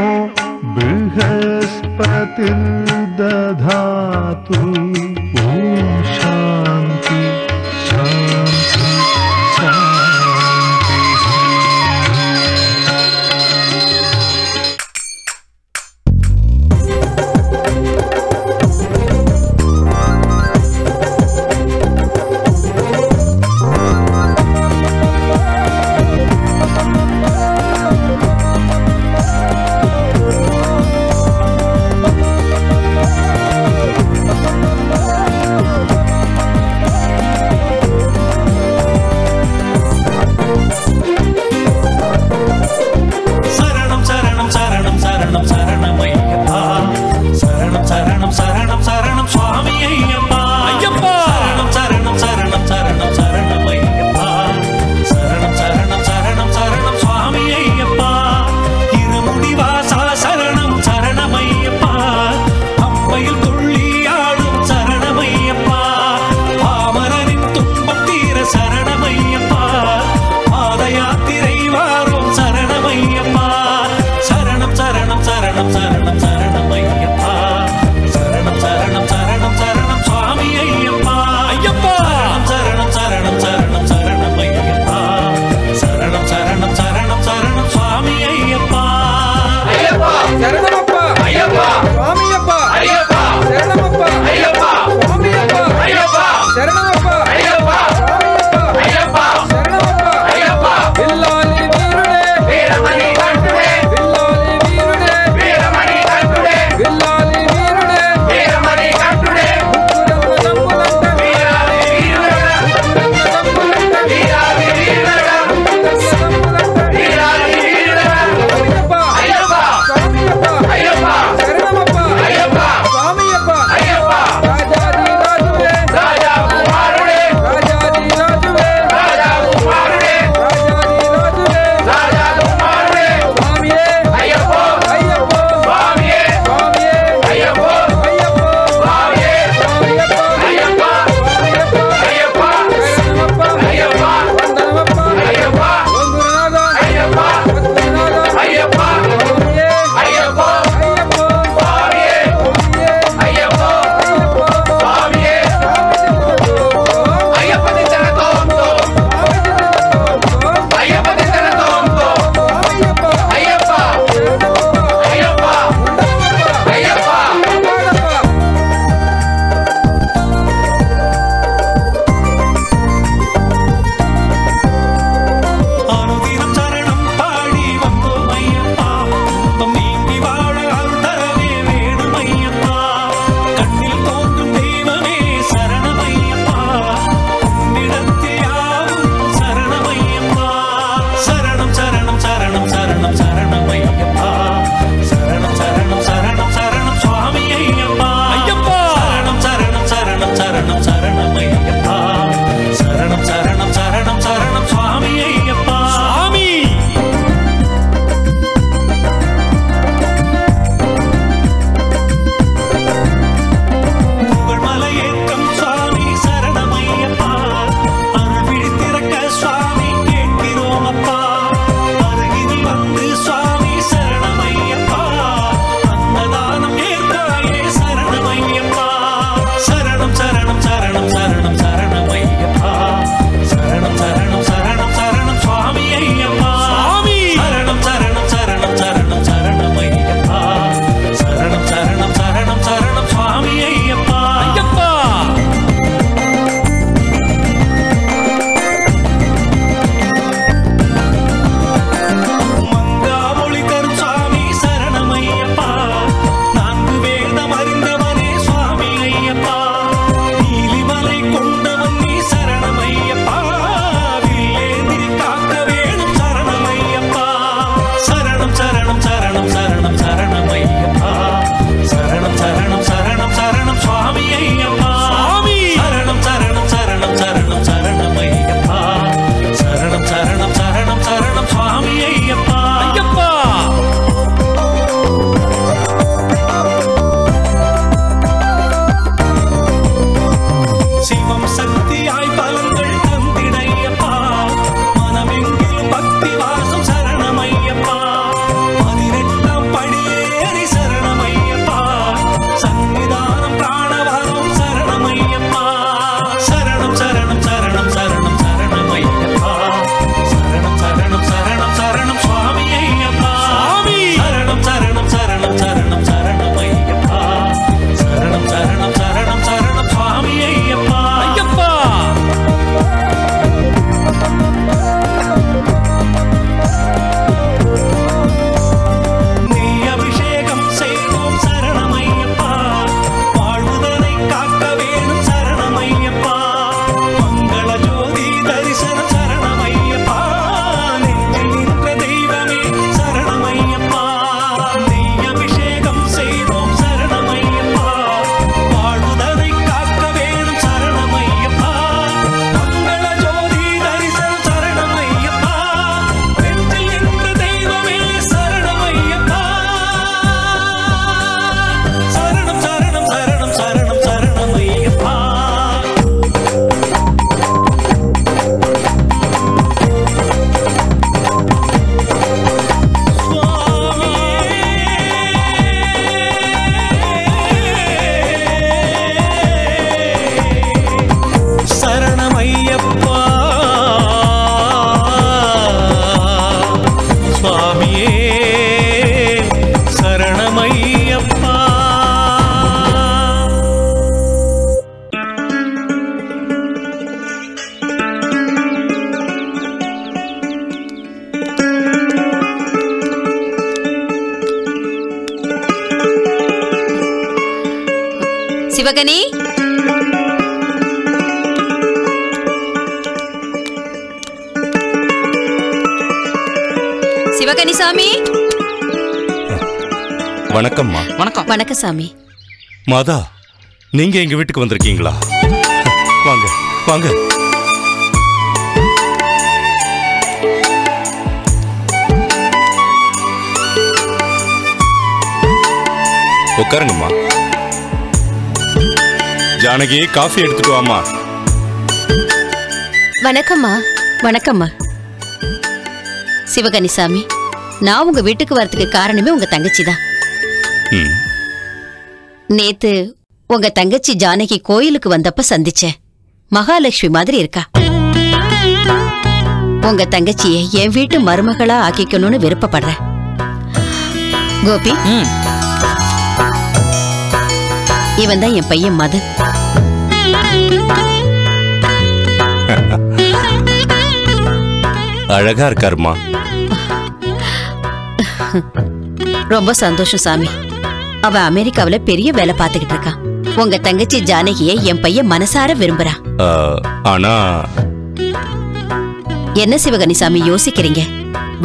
बृहस्पतिर्दधातु ॐ शान्ति शान्ति சிவகனி, சிவகனி சாமி. வணக்கம்மா. வணக்கம். வணக்கம் சாமி. மாதா, நீங்க எங்க வீட்டுக்கு வந்திருக்கீங்களா? வாங்க வாங்க. உட்காருங்கம்மா. ஜானகி, காஃபி எடுத்துட்டு வாமா. வணக்கம்மா. வணக்கம்மா. சிவகனி சாமி, நான் உங்க வீட்டுக்கு வரதுக்கு காரணமே உங்க தங்கச்சி தான். நேத்து உங்க தங்கச்சி ஜானகி கோயிலுக்கு வந்தப்ப சந்திச்சேன். மகாலட்சுமி மாதிரி இருக்கா. உங்க தங்கச்சியை என் வீட்டு மருமகளா ஆக்கிக்கணும்னு விருப்பப்படுறேன். கோபி, இவன் தான் என் பையன் மது. அழகா இருக்காருமா. ரொம்ப சந்தோஷம் சாமி. அவ அமெரிக்காவில பெரிய வேலை பார்த்துக்கிட்டு இருக்கா. உங்க தங்கச்சி ஜானகியை என் பையன் மனசார விரும்புறான். ஆனா என்ன சிவகனி சாமி யோசிக்கிறீங்க?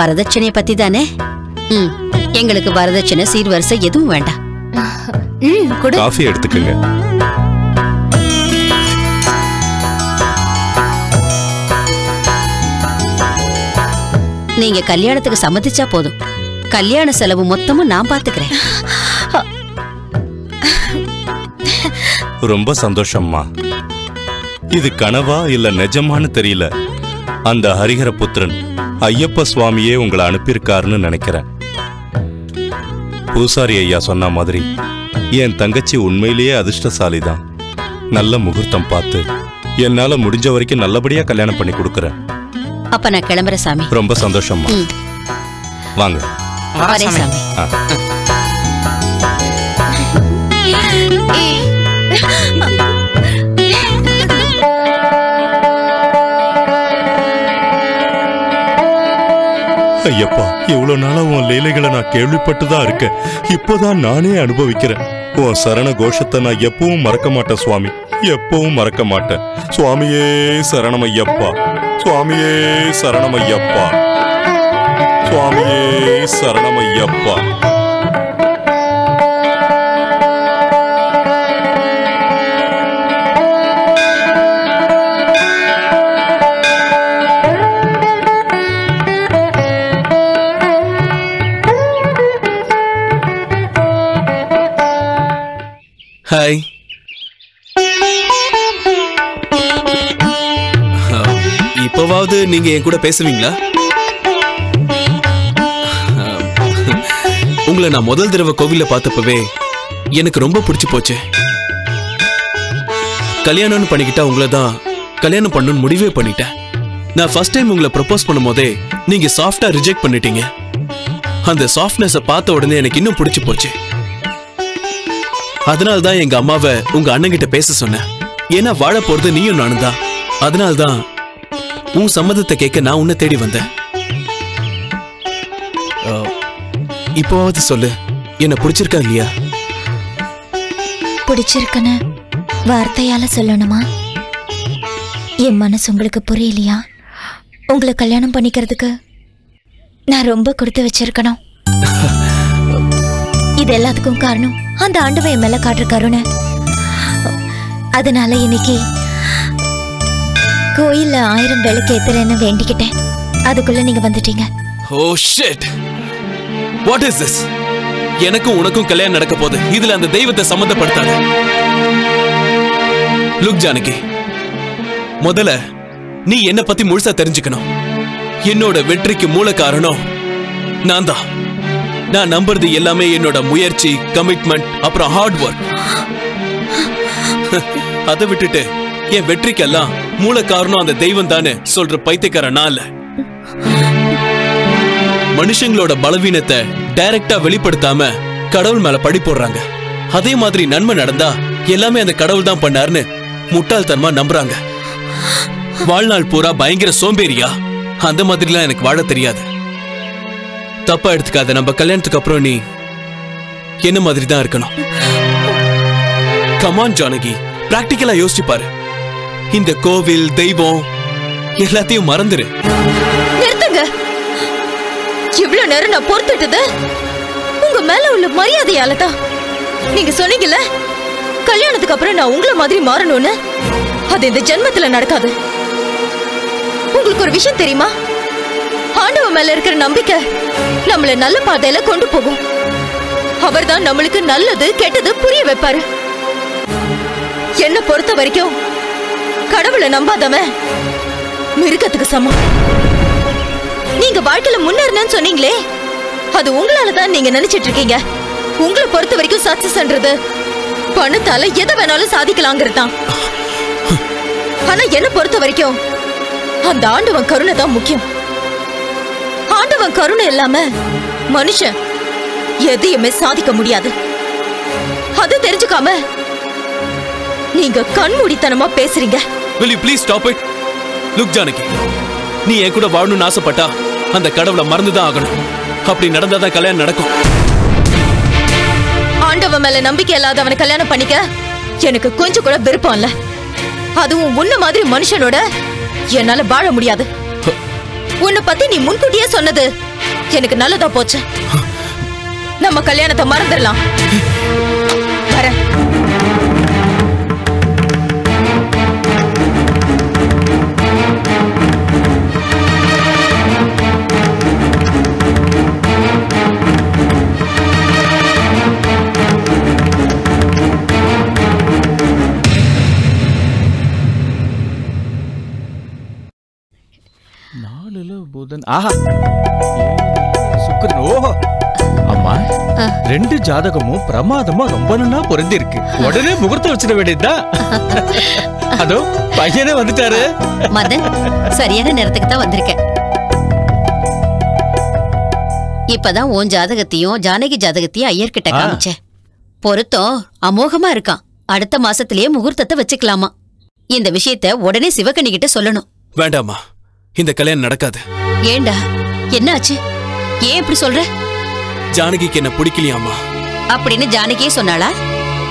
வரதட்சணைய பத்தி தானே? எங்களுக்கு வரதட்சணை சீர்வரிசை எதுவும் வேண்டாம். காஃபி எடுத்துக்கங்க. நீங்க கல்யாணத்துக்கு சம்மதிச்சா போதும். கல்யாண செலவு மொத்தமும் நான் பாத்துக்கிறேன். ரொம்ப சந்தோஷம்மா. இது கனவா இல்ல நிஜமான்னு தெரியல. அந்த ஹரிஹர புத்திரன் ஐயப்ப சுவாமியே உங்களை அனுப்பியிருக்காருன்னு நினைக்கிறேன். பூசாரி ஐயா சொன்ன மாதிரி என் தங்கச்சி உண்மையிலேயே அதிர்ஷ்டசாலிதான். நல்ல முகூர்த்தம் பார்த்து என்னால முடிஞ்ச வரைக்கும் நல்லபடியா கல்யாணம் பண்ணி கொடுக்கறேன். அப்ப நான் கிளம்புறேன் சாமி. ரொம்ப சந்தோஷம்மா. வாங்க. வரேன் சாமி. ஐயப்பா, இவ்வளவு நாளா உன் லீலைகளை நான் கேள்விப்பட்டுதான் இருக்கேன். இப்போதான் நானே அனுபவிக்கிறேன். உன் சரண கோஷத்தை நான் எப்பவும் மறக்க மாட்டேன் சுவாமி. எப்பவும் மறக்க மாட்டேன். சுவாமியே சரணமையப்பா, சுவாமியே சரணமையப்பா, சுவாமியே சரணமையப்பா. ஹாய். இப்போவாவது நீங்க என் கூட பேசுவீங்களா? உங்களை நான் முதல் தடவை கோவில்ல பார்த்தப்பவே எனக்கு ரொம்ப பிடிச்சு போச்சு. கல்யாணம்னு பண்ணிக்கிட்டா உங்களை தான் கல்யாணம் பண்ணணும்னு முடிவே பண்ணிட்டேன். நான் ஃபர்ஸ்ட் டைம் உங்களை ப்ரப்போஸ் பண்ணும் போதே நீங்க சாஃப்டா ரிஜெக்ட் பண்ணிட்டீங்க. அந்த சாஃப்ட்னஸை பார்த்த உடனே எனக்கு இன்னும் பிடிச்சு போச்சு. அதனால்தான் எங்க அம்மாவை உங்க அண்ணன் கிட்ட பேச சொன்னேன். ஏன்னா வாழ போறது நீயும் நானும் தான். அதனால்தான் உன் சம்மதத்தை கேட்க நான் உன்னை தேடி வந்தேன். இப்போவாவது சொல்லு, என்ன பிடிச்சிருக்கா இல்லையா? பிடிச்சிருக்குன்னு வார்த்தையால சொல்லணுமா? என் மனசு உங்களுக்கு புரியலையா? உங்களை கல்யாணம் பண்ணிக்கிறதுக்கு நான் ரொம்ப கொடுத்து வச்சிருக்கணும். இது எல்லாத்துக்கும் காரணம் அந்த ஆண்டவன் என் மேல காட்டுற கருணை. அதனால இன்னைக்கு கோயில்ல 1000 விளக்கு ஏத்துறேன்னு வேண்டிக்கிட்டேன். அதுக்குள்ள நீங்க வந்துட்டீங்க. Oh shit, what is this? எனக்கும் உனக்கும் கல்யாணம் நடக்க போகுது. இதுல அந்த தெய்வத்தை சம்பந்தப்படுத்தாத. லுக் ஜானகி, முதல்ல நீ என்ன பத்தி முழுசா தெரிஞ்சுக்கணும். என்னோட வெற்றிக்கு மூல காரணம் நான் தான். நான் நம்புறது எல்லாமே என்னோட முயற்சி, கமிட்மெண்ட், அப்புறம் ஹார்ட் ஒர்க். அதை விட்டுட்டு என் வெற்றிக்கெல்லாம் மூல காரணம் அந்த தெய்வம் தானே சொல்ற பைத்தியக்காரன் நான் இல்ல. மனுஷங்களோட பலவீனத்தை டைரக்டா வெளிப்படுத்தாம கடவுள் மேல பழி போடுறாங்க. அதே மாதிரி நன்மை நடந்தா எல்லாமே அந்த கடவுள் தான் பண்ணாருன்னு முட்டாள்தனமா நம்புறாங்க. வாழ்நாள் பூரா பயங்கர சோம்பேறியா? அந்த மாதிரிலாம் எனக்கு வாழ தெரியாது. தப்பா எடுத்துக்காத. நம்ம கல்யாணத்துக்கு அப்புறம் நீ என்ன மாதிரி தான் இருக்கணும். கமான் ஜானகி, பிராக்டிக்கலா யோசிச்சு பாரு. இந்த கோவில் தெய்வம் எல்லாத்தையும் மறந்துரு. நிறுத்துங்க. இவ்வளவு நேரம் நான் பொறுத்துட்டது உங்க மேல உள்ள மரியாதையால தான். நீங்க சொன்னீங்கல்ல, கல்யாணத்துக்கு அப்புறம் நான் உங்களை மாதிரி மாறணும்னு. அது இந்த ஜென்மத்துல நடக்காது. உங்களுக்கு ஒரு விஷயம் தெரியுமா? ஆண்டவன் மேல இருக்கிற நம்பிக்கை நம்மள நல்ல பாதையில கொண்டு போகும். அவர்தான் நம்மளுக்கு நல்லது கெட்டது புரிய வைப்பாரு. என்ன பொறுத்த வரைக்கும் கடவுளை நம்பாதவன் மிருகத்துக்கு சமம். நீங்க வாழ்க்கையில முன்னேறணும்னு சொன்னீங்களே, அது உங்களாலதான் நீங்க நினைச்சிட்டு இருக்கீங்க. உங்களை பொறுத்த வரைக்கும் சக்சஸ்ன்றது பணத்தால எதை வேணாலும் சாதிக்கலாங்கிறதுதான். ஆனா என்ன பொறுத்த வரைக்கும் அந்த ஆண்டவன் கருணை தான் முக்கியம். ஆண்டவன் கருணை இல்லாம மனுஷன் எதையுமே சாதிக்க முடியாது. அது தெரிஞ்சுக்காம நீங்க கண்மூடித்தனமா பேசுறீங்க. Will you please stop it? Look Janaki, நீ என் கூட வாழணும்னு ஆசைப்பட்டா அந்த கடவுளை மறந்துதான் ஆகணும். அப்படி நடந்தாதான் கல்யாணம் நடக்கும். ஆண்டவன் மேல நம்பிக்கை இல்லாதவனை கல்யாணம் பண்ணிக்க எனக்கு கொஞ்சம் கூட விருப்பம் இல்ல. அதுவும் உன்ன மாதிரி மனுஷனோட என்னால வாழ முடியாது. உன்னை பத்தி நீ முன்கூட்டியே சொன்னது எனக்கு நல்லதா போச்சு. நம்ம கல்யாணத்தை மறந்துடலாம். வரேன். புதன், ஆஹா, சுக்கிரன். ஓஹோ அம்மா, 2 ஜாதகமும் பிரமாதமா ரொம்ப நல்லா பொருந்தி இருக்கு. உடனே முகூர்த்தம் வச்சிட வேண்டியதா. அதோ பையனே வந்துட்டாரு. மதன், சரியான நேரத்துக்கு தான் வந்திருக்கேன். இப்பதான் உன் ஜாதகத்தையும் ஜானகி ஜாதகத்தையும் ஐயர்கிட்ட காமிச்சேன். பொருத்தம் அமோகமா இருக்கான். அடுத்த மாசத்திலேயே முகூர்த்தத்தை வச்சுக்கலாமா. இந்த விஷயத்த உடனே சிவகணி கிட்ட சொல்லணும். வேண்டாமா, இந்த கல்யாணம் நடக்காது. ஏண்டா, என்னாச்சு? ஏன் இப்படி சொல்ற? ஜானகிக்கு என்ன பிடிக்கலையாமா அப்படின்னு ஜானகியே சொன்னாளா?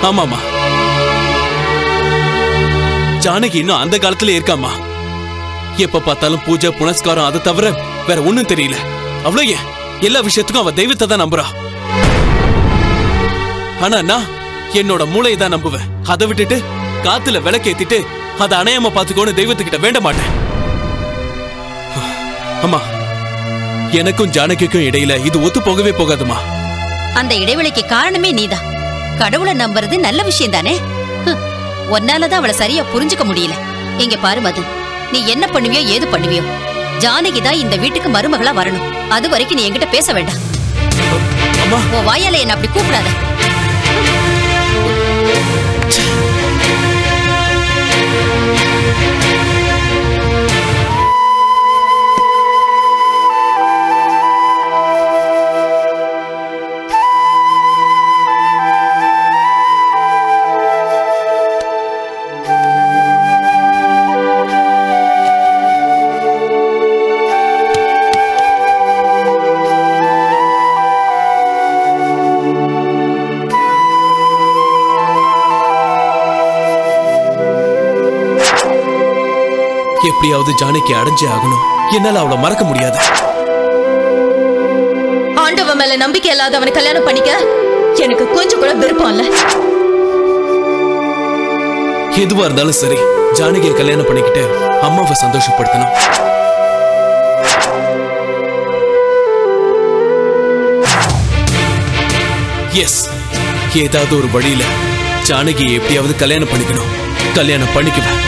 ஆமாமா, ஜானகி இன்னும் அந்த காலத்துல இருக்காமா. எப்ப பார்த்தாலும் பூஜை புனஸ்காரம், அதை தவிர வேற ஒண்ணும் தெரியல. அவ்வளவு ஏன் எல்லா விஷயத்துக்கும் அவ தெய்வத்தை தான் நம்புறா. ஆனா நான் என்னோட மூளையை தான் நம்புவேன். அதை விட்டுட்டு காத்துல விளக்கேத்திட்டு அதை அணையாம பாத்துக்கோன்னு தெய்வத்துக்கிட்ட வேண்ட மாட்டேன். அம்மா, எனக்கும் ஜானகிக்கும் இடையில இது ஒத்து போகவே போகாதுமா. அந்த இடைவெளிக்கு காரணமே நீதான். கடவுளை நம்புறது நல்ல விஷயம் தானே. ஒன்னாலதான் அவளை சரியா புரிஞ்சுக்க முடியல. இங்க பாரு மதன், நீ என்ன பண்ணுவியோ ஏது பண்ணுவியோ, ஜானகி தான் இந்த வீட்டுக்கு மருமகளா வரணும். அது வரைக்கும் நீ என்கிட்ட பேச வேண்டாம். உன் வாயால என்ன அப்படி கூப்பிடாத. எப்படியாவது ஜானகி அடைஞ்சே ஆகணும். என்னால அவளை மறக்க முடியாது. ஆண்டவன் மேல நம்பிக்கை இல்லாதவனை கல்யாணம் பண்ணிக்க எனக்கு கொஞ்சம் கூட விருப்பம் இல்ல. எதுவா இருந்தாலும் சரி, ஜானகியை கல்யாணம் பண்ணிக்கிட்டு அம்மாவை சந்தோஷப்படுத்தணும். எஸ், ஏதாவது ஒரு வழியில ஜானகியை எப்படியாவது கல்யாணம் பண்ணிக்கணும். கல்யாணம் பண்ணிக்குவேன்.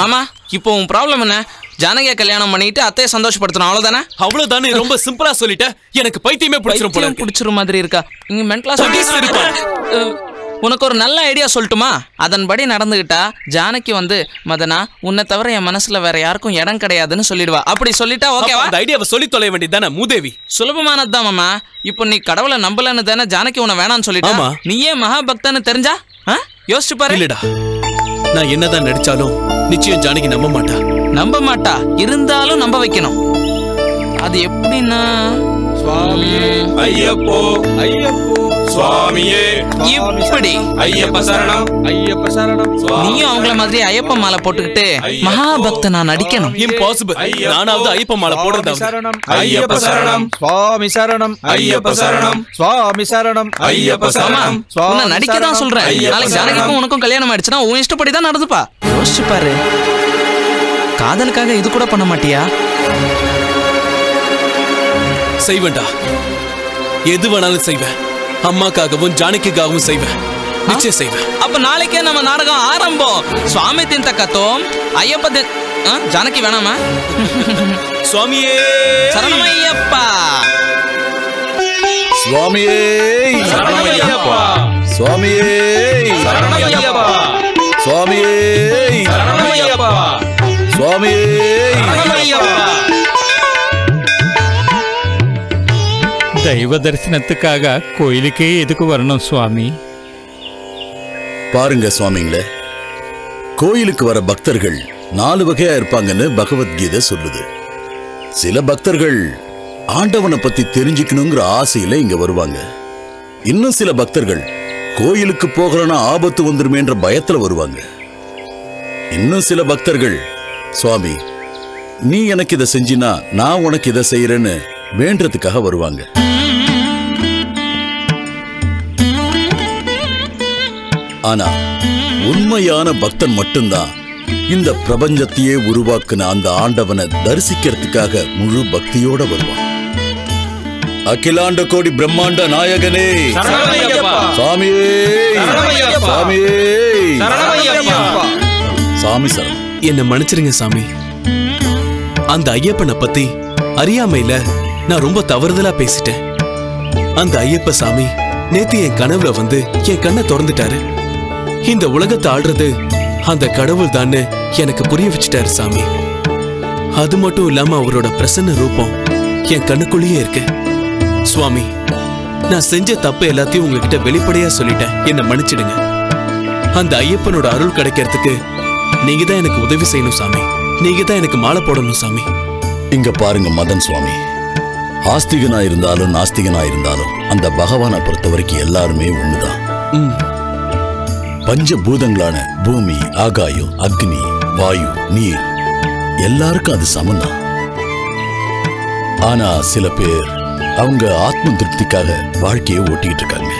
மாமா, இப்போ உன் ப்ராப்ளம் என்ன? ஜானகியை கல்யாணம் பண்ணிட்டு அத்தையை சந்தோஷப்படுத்தணும், அவ்வளவுதானே? அவ்வளவுதானே. ரொம்ப சிம்பிளா சொல்லிட்ட. எனக்கு பைத்தியமே பிடிச்சிரும் போல. பிடிச்சிரும் மாதிரி இருக்கா? இங்க மென்டலா உனக்கு ஒரு நல்ல ஐடியா சொல்லட்டுமா? அதன்படி நடந்துகிட்டா ஜானகி வந்து மதனா உன்னை தவிர என் மனசுல வேற யாருக்கும் இடம் கிடையாதுன்னு சொல்லிடுவா. அப்படி சொல்லிட்டா ஓகேவா? அந்த ஐடியாவை சொல்லி தொலை வேண்டியதானே மூதேவி. சுலபமானதுதான் மாமா. இப்போ நீ கடவுளை நம்பலன்னு தானே ஜானகி உன்னை வேணான்னு சொல்லிட்டா. நீயே மகாபக்தன்னு தெரிஞ்சா யோசிச்சு பாரு. இல்லடா, நான் என்னதான் நடிச்சாலும் நிச்சயம் ஜானகி நம்ப மாட்டா. நம்ப மாட்டா, இருந்தாலும் நம்ப வைக்கணும். அது எப்படின்னா சுவாமியே ஐயப்போ ஐயப்போ சுவாமியே இப்படி ஐயப்ப சரணம் ஐயப்ப சரணம். நீயும் அவங்கள மாதிரி ஐயப்ப மாலை போட்டுக்கிட்டு மகாபக்தனா நடிக்கணும். இம்பாசிபிள். நானாவது ஐயப்ப மாலை போடுறதா? ஐயப்ப சரணம் சுவாமி சரணம் ஐயப்ப சரணம் சுவாமி சரணம் ஐயப்ப சரணம். உன்னை நடிக்க தான் சொல்றேன். நாளைக்கு ஜானகிக்கும் உனக்கும் கல்யாணம் ஆயிடுச்சுன்னா உன் இஷ்டப்படி தான் நடந்துப்பா. யோசிச்சு பாரு. காதலுக்காக இது கூட பண்ண மாட்டியா? செய்வேன்டா, எது வேணாலும் செய்வேன். அம்மாக்காகவும் ஜானகிக்காகவும் செய்வேன். நிச்சயம் செய்வேன். அப்ப நாளைக்கே நம்ம நாடகம் ஆரம்பம். சுவாமி தின் தக்கத்தோம் ஐயப்ப ஜானகி வேணாமா? சுவாமியே சரணமையப்பா. சுவாமியே சரணமையப்பா. சுவாமியே சரணமையப்பா. சுவாமியே சரணமையப்பா. சுவாமியே சரணமையப்பா. தெய்வ தரிசனத்துக்காக கோயிலுக்கே எதுக்கு வரணும் சுவாமி? பாருங்க சுவாமிங்களே, கோயிலுக்கு வர பக்தர்கள் 4 வகையா இருப்பாங்கன்னு பகவத்கீதை சொல்லுது. சில பக்தர்கள் ஆண்டவனை பத்தி தெரிஞ்சுக்கணுங்கிற ஆசையில இங்க வருவாங்க. இன்னும் சில பக்தர்கள் கோயிலுக்கு போகிறனா ஆபத்து வந்துருமேன்ற பயத்துல வருவாங்க. இன்னும் சில பக்தர்கள் சுவாமி நீ எனக்கு இதை செஞ்சினா நான் உனக்கு இதை செய்யறேன்னு வேண்டதுக்காக வருவாங்க. ஆனா உண்மையான பக்தன் மட்டும்தான் இந்த பிரபஞ்சத்தையே உருவாக்குன அந்த ஆண்டவனை தரிசிக்கிறதுக்காக முழு பக்தியோட வருவான். அகிலாண்ட கோடி பிரம்மாண்ட நாயகனே சாமியே சாமியே சாமி சரணம். என்ன மன்னிச்சிருங்க சாமி. அந்த ஐயப்பனை பத்தி அறியாமையில நான் ரொம்ப தவறுதலா பேசிட்டேன். அந்த ஐயப்ப சாமி நேத்து என் கனவுல வந்து என் கண்ணை திறந்துட்டாரு. இந்த உலகத்தை ஆடுறது அந்த கடவுள் தான்னு எனக்கு புரிய வச்சுட்டாரு சாமி. அது மட்டும் இல்லாம அவரோட பிரசன்ன ரூபம் என் கண்ணுக்குள்ளேயே இருக்கு. சுவாமி, நான் செஞ்ச தப்பு எல்லாத்தையும் உங்ககிட்ட வெளிப்படையா சொல்லிட்டேன். என்ன மன்னிச்சிடுங்க. அந்த ஐயப்பனோட அருள் கிடைக்கிறதுக்கு நீங்க தான் எனக்கு உதவி செய்யணும் சாமி. நீங்க தான் எனக்கு மாலை போடணும் சாமி. இங்க பாருங்க மதன் சுவாமி, ஆஸ்திகனா இருந்தாலும் நாஸ்திகனா இருந்தாலும் அந்த பகவானை பொறுத்த வரைக்கும் எல்லாருமே ஒண்ணுதான். பஞ்சபூதங்களான பூமி, ஆகாயம், அக்னி, வாயு, நீர் எல்லாருக்கும் அது சமந்தான். ஆனா சில பேர் அவங்க ஆத்ம திருப்திக்காக வாழ்க்கையை ஓட்டிட்டு இருக்காங்க.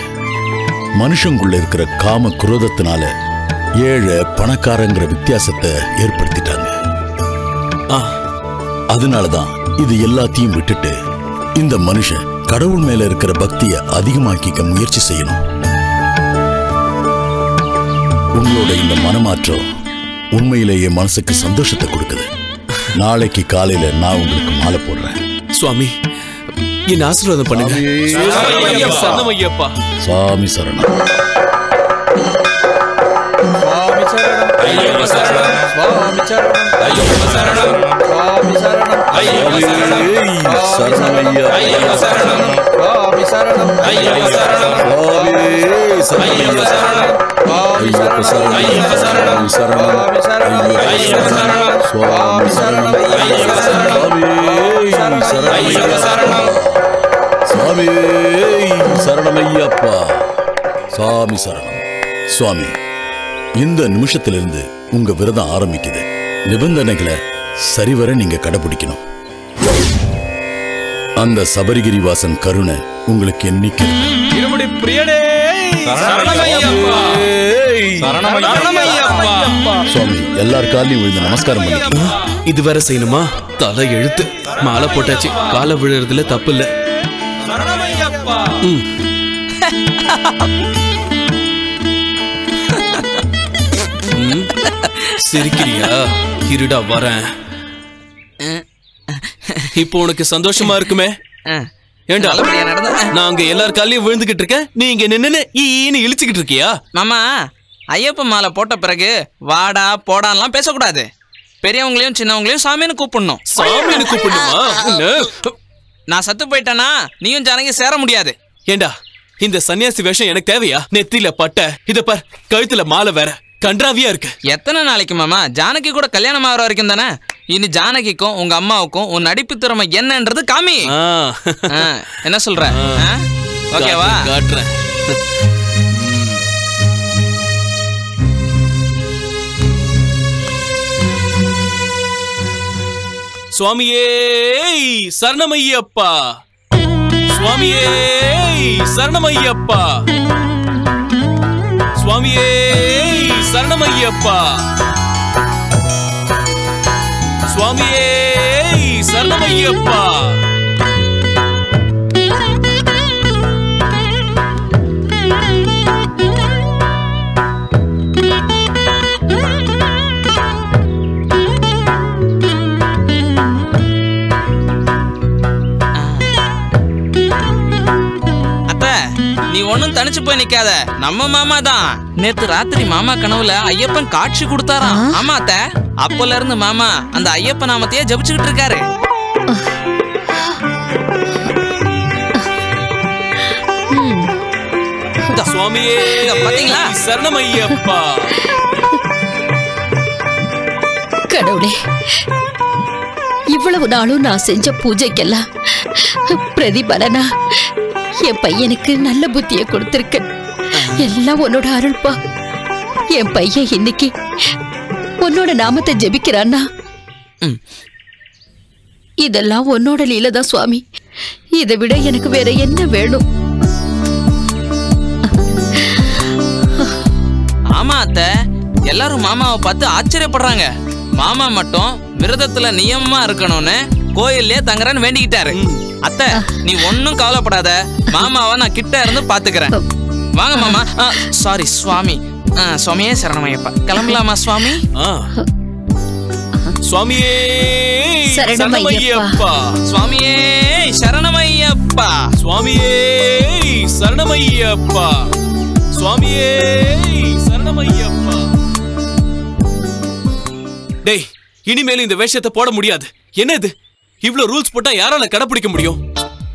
மனுஷங்குள்ள இருக்கிற காம குரோதத்தினால ஏழை பணக்காரங்கிற வித்தியாசத்தை ஏற்படுத்திட்டாங்க. அதனாலதான் இது எல்லாத்தையும் விட்டுட்டு இந்த மனுஷன் கடவுள் மேல இருக்கிற பக்தியை அதிகமாக்கிக்க முயற்சி செய்யணும். உங்களோட இந்த மனமாற்றம் உண்மையிலேயே மனசுக்கு சந்தோஷத்தை கொடுக்குது. நாளைக்கு காலையில நான் உங்களுக்கு மாலை போடுறேன். சுவாமி, என் ஆசீர்வாதம் பண்ணுங்க. சரணமையப்பா. சாமி சரணம். சுவாமி சரணம் ஐயப்ப சரணம் சுவாமி சரணம் ஐயப்ப சரணம் சுவாமி சரணம் ஐயப்ப சரணம் சரணமையா ஐயப்ப சரணம் சுவாமி சரணம் ஐயப்ப சரணம் சுவாமி ஐயப்ப சரணம் ஐயப்ப சரணம் ஐயப்ப சரணம் சுவாமி சரணம் ஐயப்ப சரணம் சுவாமி சரணம் ஐயப்ப சரணம் ஐயப்ப சரணம் சுவாமி சரணமையப்பா. சாமி சரணம். சுவாமி, இந்த நிமிஷத்திலிருந்து உங்க விரதம் ஆரம்பிக்குது. நிபந்தனைகளை சரிவர நீங்க கடைபிடிக்கணும். அந்த சபரிகிரிவாசன் கருணை உங்களுக்கு என்னைக்கு இருமுடி பிரியனே சரணமையப்பா சரணமையப்பா. சுவாமி, எல்லார் காலையும் விழுந்து நமஸ்காரம் பண்ணிக்கலாம். இது வேற செய்யணுமா? தலை எழுத்து. மாலை போட்டாச்சு, காலை விழுறதுல தப்பு இல்ல. சரணமையப்பா. சிரிக்கிறியா? இருடா வரேன். இப்போ உனக்கு சந்தோஷமா இருக்குமே? ஏண்டா நல்லபடியா நடந்த நான் அங்க எல்லார் காலையும் விழுந்துகிட்டு இருக்கேன், நீ இங்க நின்னு ஈன்னு இழுச்சுக்கிட்டு இருக்கியா? மாமா, ஐயப்ப மாலை போட்ட பிறகு வாடா போடான்லாம் பேசக்கூடாது. பெரியவங்களையும் சின்னவங்களையும் சாமின்னு கூப்பிடணும். சாமின்னு கூப்பிடணுமா? நான் சத்து போயிட்டேனா நீயும் ஜானகி சேர முடியாது. ஏண்டா இந்த சன்னியாசி வேஷம் எனக்கு தேவையா? நெத்தியில பட்டை, இத பார் கழுத்துல மாலை வேற, கன்றாவியா இருக்கு. எத்தனை நாளைக்கு மாமா? ஜானகி கூட கல்யாணம் ஆகிற வரைக்கும் தானே. இனி ஜானகிக்கும் உங்க அம்மாவுக்கும் உன் நடிப்பு திறமை என்னன்றது காமி. என்ன சொல்ற? ஓகேவா? காட்டுறேன். சுவாமியே சரணமையப்பா, சுவாமியே சரணமையப்பா, சுவாமியே சரணமையப்பா, சுவாமியே சரணமையப்பா. நீ ஒன்னும் தனிச்சு போய் நிக்காத, நம்ம மாமா தான். நேத்து ராத்திரி மாமா கனவுல ஐயப்பன் காட்சி கொடுத்தாராம். ஆமா அத்த, அப்பல இருந்து மாமா அந்த ஐயப்ப நாமத்தையே ஜபிச்சுக்கிட்டு இருக்காரு. சுவாமியே பாத்தீங்களா? சரணமையப்பா. கடவுளே, இவ்வளவு நாளும் நான் செஞ்ச பூஜைக்கெல்லாம் பிரதிபலனா என் பையனுக்கு நல்ல புத்தியை கொடுத்திருக்க. எல்லாம் உன்னோட அருள்பா. என் பையன் இன்னைக்கு உன்னோட நாமத்தை ஜெபிக்கிறான்னா இதெல்லாம் உன்னோட லீலதான் சுவாமி. இதை விட எனக்கு வேற என்ன வேணும்? ஆமா அத்த, எல்லாரும் மாமாவை பார்த்து ஆச்சரியப்படுறாங்க. மாமா மட்டும் விரதத்துல நியமமா இருக்கணும்னு கோயிலே தங்குறேன்னு வேண்டிக்கிட்டாரு. அத்த, நீ ஒன்னும் கவலைப்படாத, மாமாவை நான் கிட்ட இருந்து பாத்துக்கிறேன். வாங்க மாமா. சாரி சுவாமி. சுவாமியே சரணமையப்பா. கிளம்பலாமா சுவாமி? சுவாமியே சரணமையப்பா, சுவாமியே சரணமையப்பா, சுவாமியே சரணமையப்பா, சுவாமியே சரணமையப்பா. டேய், இனிமேல் இந்த வேஷத்தை போட முடியாது. என்னது இவ்ளோ ரூல்ஸ் போட்டா யாரால கடைபிடிக்க முடியும்?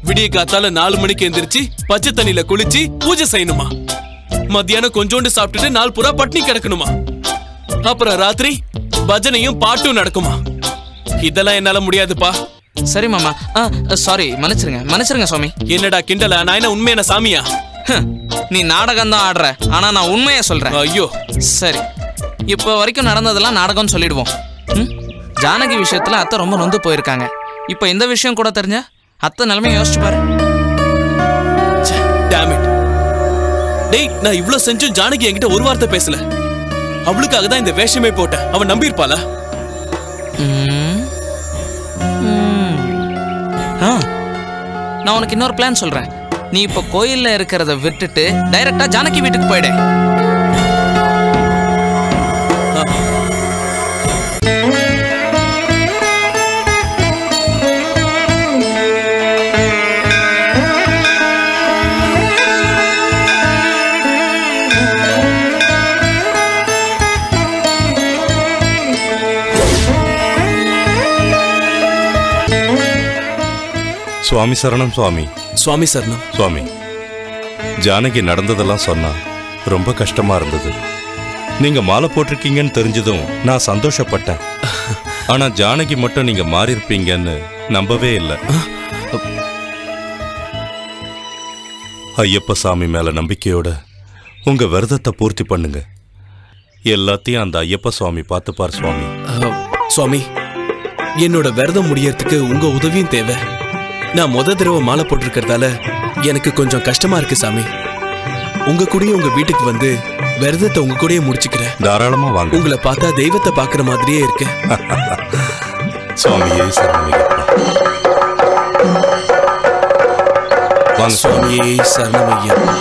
விடிய காத்தால 4 மணிக்கு எந்திரிச்சு பச்சை தண்ணியில குளிச்சு பூஜை செய்யணுமா? மத்தியானம் கொஞ்சோண்டு சாப்பிட்டுட்டு 4 புறா பட்னி கிடக்கணுமா? அப்புறம் ராத்திரி பஜனையும் பாட்டும் நடக்குமா? இதெல்லாம் என்னால முடியாதுப்பா. சரி மாமா, சாரி, மன்னிச்சிருங்க சுவாமி. என்னடா கிண்டலா? நான் என்ன உண்மையான சாமியா? நீ நாடகம் தான் ஆடுற, ஆனா நான் உண்மையா சொல்றேன். ஐயோ சரி, இப்ப வரைக்கும் நடந்ததெல்லாம் நாடகம்னு சொல்லிடுவோம். ஜானகி விஷயத்துல அத்தை ரொம்ப நொந்து போயிருக்காங்க. இப்ப இந்த விஷயம் கூட தெரிஞ்ச அத்தை நிலைமை யோசிச்சு பாரு. டேய், நான் இவ்ளோ செஞ்சும் ஜானகி என்கிட்ட ஒரு வார்த்தை பேசல. அவளுக்காக தான் இந்த வேஷமே போட்டேன். அவன் நம்பியிருப்பாளா? நான் உனக்கு இன்னொரு பிளான் சொல்றேன். நீ இப்ப கோயில்ல இருக்கிறத விட்டுட்டு டைரக்டா ஜானகி வீட்டுக்கு போயிடு. சுவாமி சரணம் சுவாமி. சுவாமி சரணம் சுவாமி. ஜானகி நடந்ததெல்லாம் சொன்னா ரொம்ப கஷ்டமா இருந்தது. நீங்க மாலை போட்டிருக்கீங்கன்னு தெரிஞ்சதும் நான் சந்தோஷப்பட்டேன். ஆனா ஜானகி மட்டும் நீங்க மாறி இருப்பீங்கன்னு நம்பவே இல்லை. ஐயப்ப சாமி மேல நம்பிக்கையோட உங்க விரதத்தை பூர்த்தி பண்ணுங்க. எல்லாத்தையும் அந்த ஐயப்ப சுவாமி பார்த்துப்பார் சுவாமி. சுவாமி, என்னோட விரதம் முடியறதுக்கு உங்க உதவியும் தேவை. நான் தடவை மாலை போட்டிருக்கிறதால எனக்கு கொஞ்சம் கஷ்டமா இருக்கு சாமி. உங்க கூடயே உங்க வீட்டுக்கு வந்து விரதத்தை உங்க கூடயே முடிச்சுக்கிறேன். தாராளமா வாங்க. உங்களை பார்த்தா தெய்வத்தை பாக்குற மாதிரியே இருக்கு. சுவாமியே சரணமையப்பா. வாங்க. சுவாமியே சரணமையப்பா.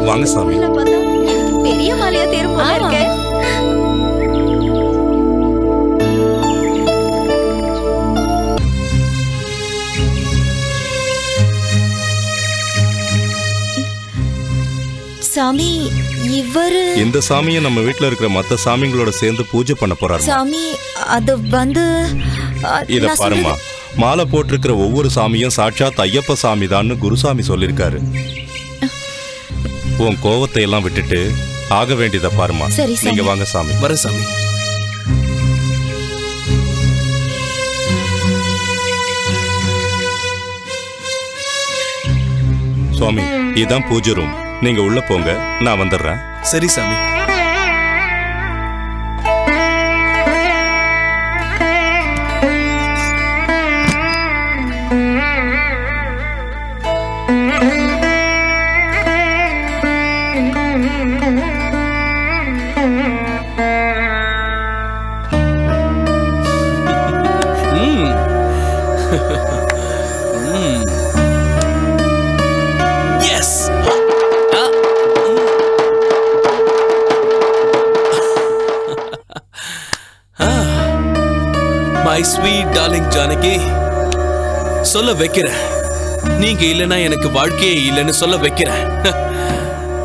வாங்க சாமி. பெரிய மாலையா தேரும் போல இருக்கு. சாமி இவரு இந்த சாமியை நம்ம வீட்ல இருக்கிற மத்த சாமிங்களோட சேர்ந்து பூஜை பண்ண போறாரு. சாமி அது வந்து இத பாருமா, மாலை போட்டிருக்கிற ஒவ்வொரு சாமியும் சாட்சாத் ஐயப்ப சாமி தான் குருசாமி சொல்லிருக்காரு. உன் கோவத்தை எல்லாம் விட்டுட்டு ஆக வேண்டியத பாருமா. நீங்க வாங்க சாமி. வர சாமி. சுவாமி, இதான் பூஜை ரூம். நீங்க உள்ள போங்க, நான் வந்துடுறேன். சரி சாமி. My sweet darling ஜானகி, சொல்ல வைக்கிறேன். நீங்க இல்லைன்னா எனக்கு வாழ்க்கையே இல்லைன்னு சொல்ல வைக்கிறேன்.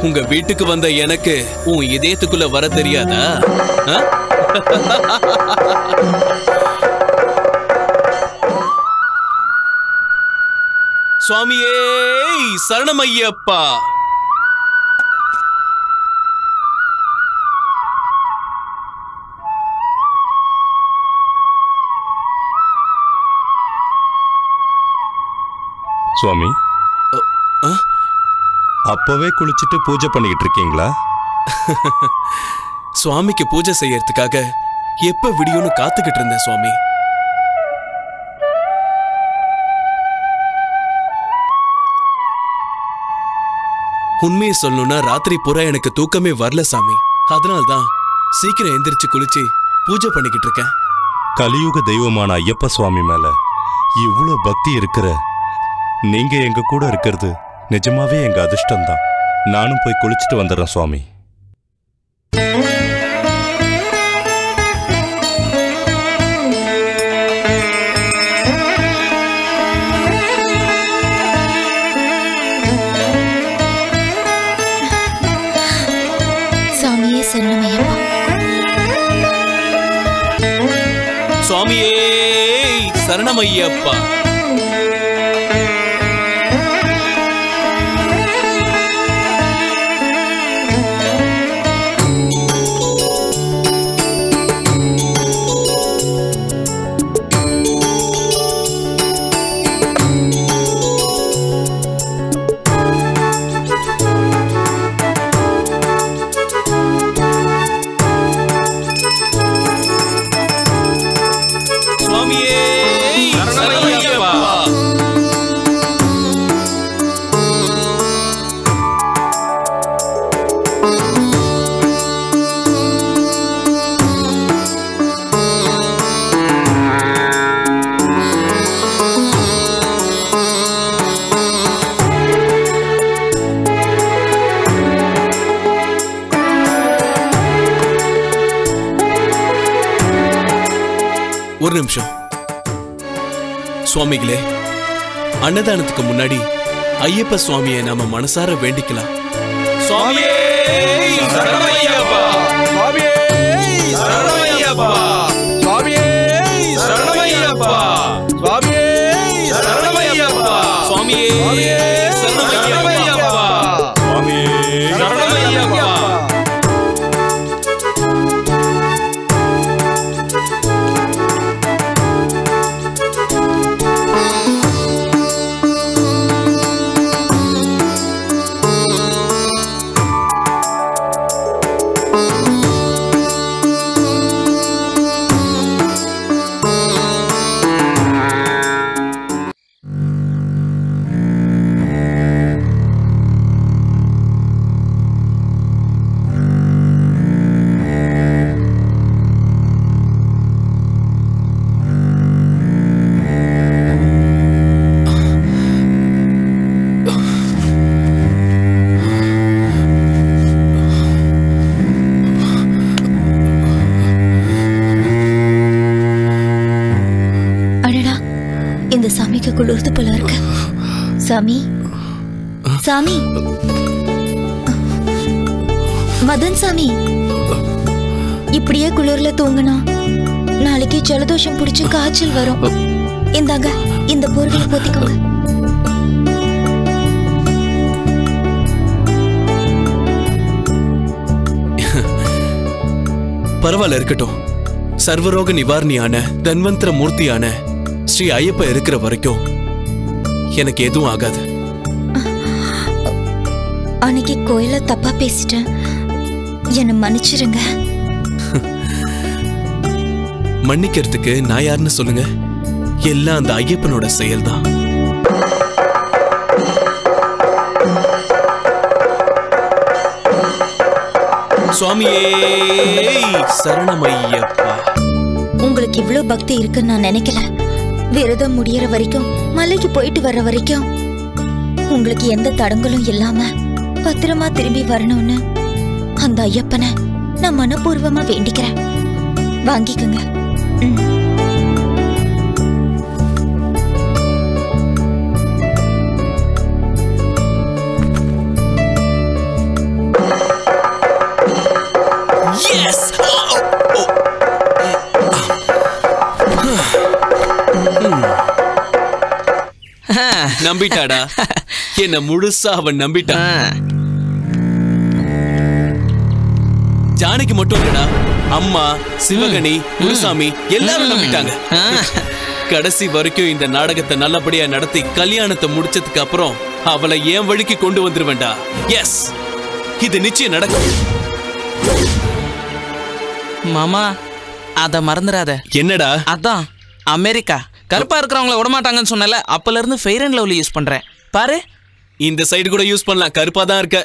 உங்க வீட்டுக்கு வந்த எனக்கு உன் இதயத்துக்குள்ள வர தெரியாதா? சுவாமியே சரணமையப்பா. சுவாமி, அப்பவே குளிச்சுட்டு பூஜை பண்ணிக்கிட்டு இருக்கீங்களா? சுவாமிக்கு பூஜை செய்யறதுக்காக எப்ப விடியும்னு காத்துக்கிட்டு இருந்தேன் சுவாமி. உண்மையை சொல்லணும்னா ராத்திரி பூரா எனக்கு தூக்கமே வரல சாமி. அதனால்தான் சீக்கிரம் எந்திரிச்சு குளிச்சு பூஜை பண்ணிக்கிட்டு இருக்கேன். கலியுக தெய்வமான ஐயப்ப சுவாமி மேல இவ்வளவு பக்தி இருக்கிற நீங்க எங்க கூட இருக்கிறது நிஜமாவே எங்க அதிர்ஷ்டம்தான். நானும் போய் குளிச்சுட்டு வந்துடுறேன் சுவாமி. சாமியே சரணமையப்பா. சுவாமியே சரணமையப்பா. ஒரு நிமிஷம் சுவாமிகளே, அன்னதானத்துக்கு முன்னாடி ஐயப்ப சுவாமியை நாம மனசார வேண்டிக்கலாம். சுவாமியே சரணமையப்பா. சுவாமியே சரணமையப்பா. சுவாமியே சரணமையப்பா. சுவாமியே சரணமையப்பா. சுவாமியே சரணமையப்பா. சுவாமியே சரணமையப்பா. சாமிக்கு குளிர்ந்து போல இருக்கு. சாமி சாமி மதன் சாமி, இப்படியே குளிர்ல தூங்கினா நாளைக்கு ஜலதோஷம் பிடிச்சு காய்ச்சல் வரும். இந்தாங்க, இந்த போர்வையை போத்திக்கோங்க. பரவாயில்ல, இருக்கட்டும். சர்வரோக நிவாரணியான தன்வந்திர மூர்த்தியான ஸ்ரீ ஐயப்ப இருக்கிற வரைக்கும் எனக்கு எதுவும் ஆகாது. அன்னைக்கு கோயில தப்பா பேசிட்டேன், என்ன மன்னிச்சிருங்க. மன்னிக்கிறதுக்கு நான் யாருன்னு சொல்லுங்க? எல்லாம் அந்த ஐயப்பனோட செயல்தான். சுவாமியே சரணமையப்பா. உங்களுக்கு இவ்ளோ பக்தி இருக்குன்னு நான் நினைக்கல. விரதம் முடியற வரைக்கும், மலைக்கு போயிட்டு வர்ற வரைக்கும் உங்களுக்கு எந்த தடங்களும் இல்லாம பத்திரமா திரும்பி வரணும்னு அந்த ஐயப்பனை நான் மனப்பூர்வமா வேண்டிக்கிறேன். வாங்கிக்கோங்க. நம்பிட்டாடா, என்ன முழுசா அவன் நம்பிட்டான். ஜானகி மட்டும் இல்லடா, அம்மா, சிவகணி, குருசாமி எல்லாரும் நம்பிட்டாங்க. கடைசி வரைக்கும் இந்த நாடகத்தை நல்லபடியா நடத்தி கல்யாணத்தை முடிச்சதுக்கு அப்புறம் அவளை என் வழிக்கு கொண்டு வந்துருவேண்டா. எஸ், இது நிச்சயம் நடக்கும். மாமா, அத மறந்துடாத. என்னடா? அதான் அமெரிக்கா கருப்பா இருக்கிறவங்கள விடமாட்டாங்கன்னு சொன்னல, அப்பல இருந்து ஃபெயர் அண்ட் லவ்லி யூஸ் பண்றேன் பாரு. இந்த சைடு கூட யூஸ் பண்ணலாம், கருப்பா தான் இருக்க.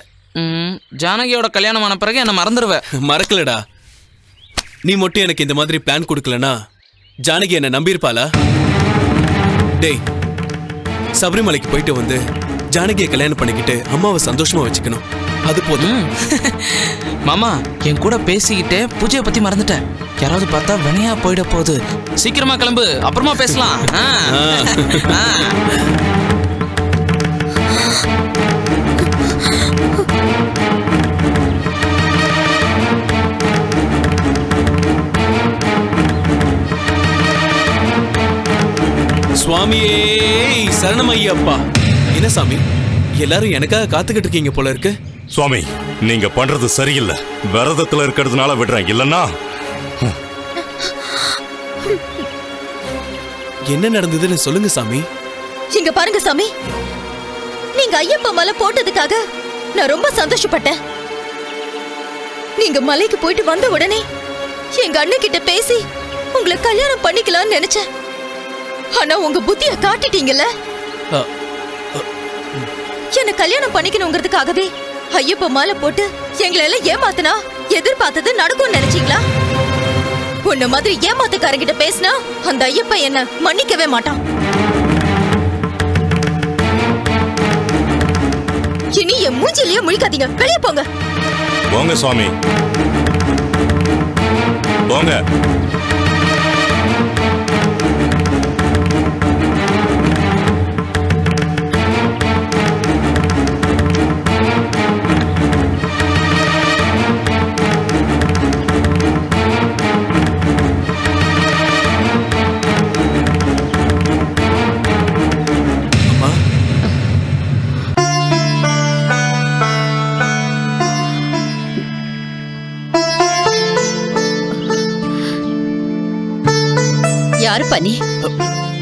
ஜானகியோட கல்யாணம் ஆன பிறகு என்ன மறந்துடுவ. மறக்கலடா, நீ மட்டும் எனக்கு இந்த மாதிரி பிளான் கொடுக்கலனா ஜானகி என்ன நம்பியிருப்பாளா? டேய், சபரிமலைக்கு போயிட்டு வந்து ஜானகியை கல்யாணம் பண்ணிக்கிட்டு அம்மாவை சந்தோஷமா வச்சுக்கணும், அது போதும். மாமா, என் கூட பேசிக்கிட்டே பூஜையை பத்தி மறந்துட்டேன். யாராவது பார்த்தா வினையா போயிட போகுது. சீக்கிரமா கிளம்பு, அப்புறமா பேசலாம். சுவாமியே சரணமையப்பா. என்ன சாமி, எல்லாரும் எனக்காக காத்துக்கிட்டு இருக்கீங்க போல இருக்கு. சுவாமி, நீங்க பண்றது சரியில்லை. விரதத்துல இருக்கிறதுனால விடுறேன், இல்லன்னா என்ன நடந்ததுன்னு சொல்லுங்க சாமி. இங்க பாருங்க சாமி, நீங்க ஐயப்ப மலை போட்டதுக்காக நான் ரொம்ப சந்தோஷப்பட்டேன். நீங்க மலைக்கு போயிட்டு வந்த உடனே எங்க அண்ணன் கிட்ட பேசி உங்களை கல்யாணம் பண்ணிக்கலாம்னு நினைச்சேன். ஆனா உங்க புத்திய காட்டிட்டீங்கல்ல. என்ன கல்யாணம் பண்ணிக்கணுங்கிறதுக்காகவே ஐயப்ப மாலை போட்டு எங்களை எல்லாம் ஏமாத்தினா எதிர்பார்த்தது நடக்கும்னு நினைச்சீங்களா? உன்ன மாதிரி ஏமாத்துக்காரங்கிட்ட பேசினா அந்த ஐயப்ப என்ன மன்னிக்கவே மாட்டான். இனி என் மூஞ்சிலேயே முழிக்காதீங்க, வெளியே போங்க. போங்க சுவாமி, போங்க. யாரு பண்ணி?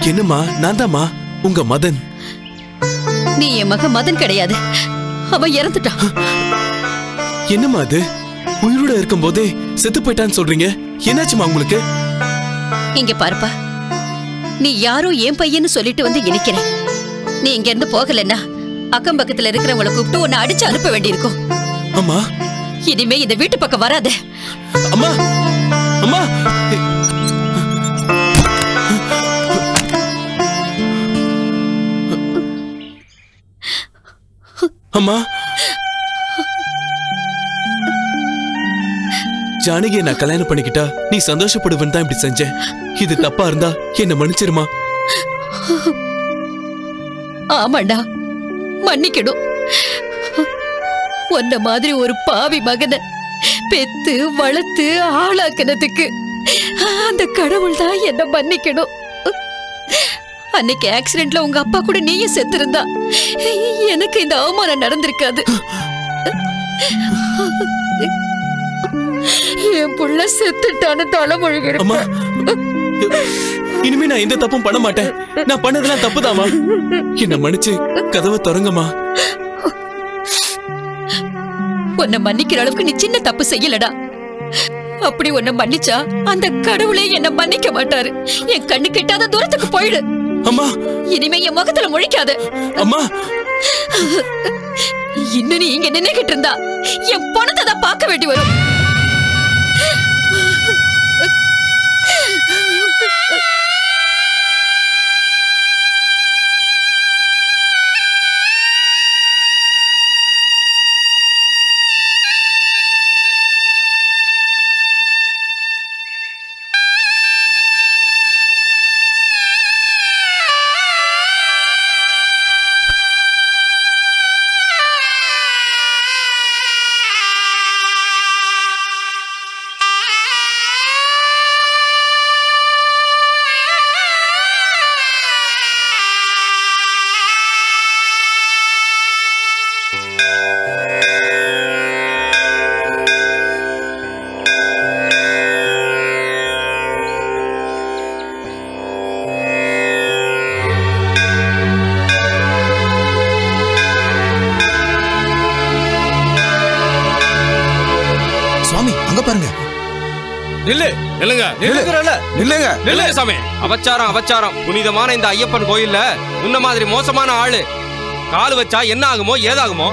என்னம்மா, நான் தாம்மா உங்க மதன். நீ என் மகன் மதன் கிடையாது, அவன் இறந்துட்டான். என்னம்மா அது, உயிரோட இருக்கும் போதே செத்து போயிட்டான்னு சொல்றீங்க? என்னாச்சுமா உங்களுக்கு? இங்க பாருப்பா, நீ யாரோ என் பையன்னு சொல்லிட்டு வந்து இணைக்கிற. நீ இங்க இருந்து போகலன்னா அக்கம் பக்கத்துல இருக்கிறவங்களை கூப்பிட்டு உன்னை அடிச்சு அனுப்ப வேண்டியிருக்கும். அம்மா, இனிமே இந்த வீட்டு பக்கம் வராத. அம்மா, அம்மா, அம்மா, ஜானகியை நான் கல்யாணம் பண்ணிக்கிட்டா நீ சந்தோஷப்படுவேன்னு தான் இப்படி செஞ்சேன். இது தப்பா இருந்தா என்ன மன்னிச்சிருமா? ஆமாண்டா, மன்னிக்கணும். உன்ன மாதிரி ஒரு பாவி மகனை பெத்து வளர்த்து ஆளாக்குனதுக்கு அந்த கடவுள் தான் என்ன மன்னிக்கணும். அன்னைக்கு ஆக்சிடென்ட்ல உங்க அப்பா கூட நீயும் செத்திருந்தா எனக்கு இந்த அவமானம் நடந்திருக்காது. என் புள்ள செத்துட்டான்னு தலைமொழிகிறேன். இனிமே நான் எந்த தப்பும் பண்ண மாட்டேன். நான் பண்ணதெல்லாம் தப்புதாமா. என்ன மன்னிச்சு கதவை திறங்கம்மா. உன்னை மன்னிக்கிற அளவுக்கு நீ சின்ன தப்பு செய்யலடா. அப்படி உன்னை மன்னிச்சா அந்த கடவுளே என்ன மன்னிக்க மாட்டாரு. என் கண்ணு கிட்டாத தூரத்துக்கு போயிடு. அம்மா இனிமே என் முகத்துல முழிக்காத. அம்மா இன்னும் நீ இங்க நின்னுகிட்டு இருந்தா என் பணத்தை தான் பார்க்க வேண்டி வரும். அவச்சாரம். புனிதமான இந்த ஐயப்பன் கோயில்ல உன்ன மாதிரி மோசமான ஆளு கால் வச்சா என்ன ஆகுமோ ஏதாகுமோ.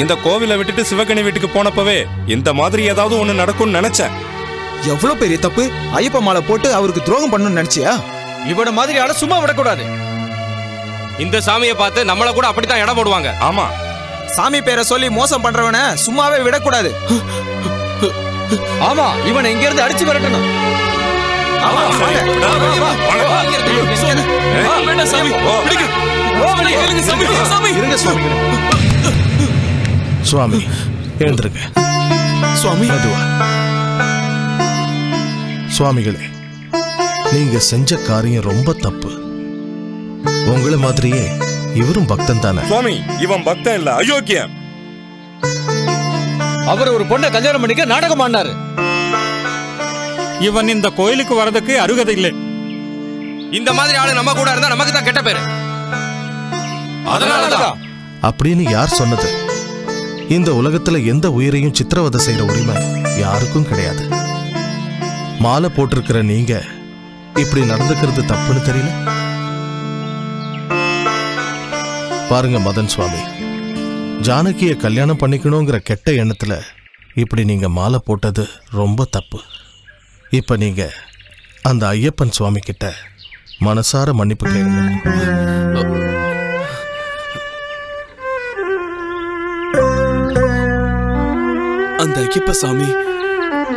இந்த கோவிலை விட்டுட்டு சிவகணி வீட்டுக்கு போனப்பவே இந்த மாதிரி ஏதாவது ஒண்ணு நடக்கும்னு நினைச்சேன். எவ்வளவு பெரிய தப்பு. ஐயப்ப மாலை போட்டு அவருக்கு துரோகம் பண்ணணும்னு நினைச்சியா? இவன மாதிரி ஆள சும்மா விடக்கூடாது. இந்த சாமியை பார்த்து நம்மள கூட அப்படித்தான் இடம் போடுவாங்க. ஆமா, சாமி பேரை சொல்லி மோசம் பண்றவன சும்மாவே விடக்கூடாது. ஆமா, இவனை இங்க இருந்து அடிச்சு விரட்டணும். சுவாமி எழுந்திருங்க. சுவாமி சுவாமிகளே, நீங்க செஞ்ச காரியம் ரொம்ப தப்பு. உங்களை மாதிரியே இவரும் பக்தன் தானே? சுவாமி, இவன் பக்தன் இல்ல, அயோக்கியன். அவர் ஒரு பொண்ணை கல்யாணம் பண்ணிக்க நாடகம் ஆனாரு. இவன் இந்த கோயிலுக்கு வரதுக்கு அருகதை இல்லை. இந்த மாதிரி ஆளு நம்ம கூட இருந்தா நமக்கு தான் கெட்ட பேரு. அதனாலதான். அப்படின்னு யார் சொன்னது? இந்த உலகத்துல எந்த உயிரையும் சித்திரவதை செய்யற உரிமை யாருக்கும் கிடையாது. மாலை போட்டிருக்கிற நீங்க இப்படி நடந்துக்கிறது தப்புன்னு தெரியல? பாருங்க மதன் சுவாமி, ஜானகிய கல்யாணம் பண்ணிக்கணுங்கிற கெட்ட எண்ணத்துல இப்படி நீங்க மாலை போட்டது ரொம்ப தப்பு. இப்ப நீங்க அந்த ஐயப்பன் சுவாமி கிட்ட மனசார மன்னிப்பு கேளுங்க. அந்த ஐயப்ப சாமி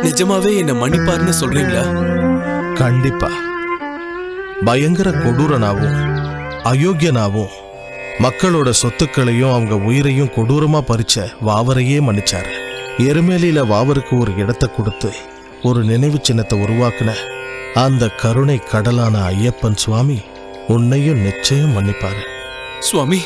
நிஜமாவே என்ன மன்னிப்பாருன்னு சொல்றீங்களா? கண்டிப்பா. பயங்கர கொடூரனாவும் அயோக்கியனாவும் மக்களோட சொத்துக்களையும் அவங்க உயிரையும் கொடூரமா பறிச்ச வாவரையே மன்னிச்சாரு. எருமேலியில வாவருக்கு ஒரு இடத்தை கொடுத்து ஒரு நினைவு சின்னத்தை உருவாக்குன அந்த கருணை கடலான ஐயப்பன் சுவாமி உன்னையும் நிச்சயம் மன்னிப்பாரு. சுவாமி,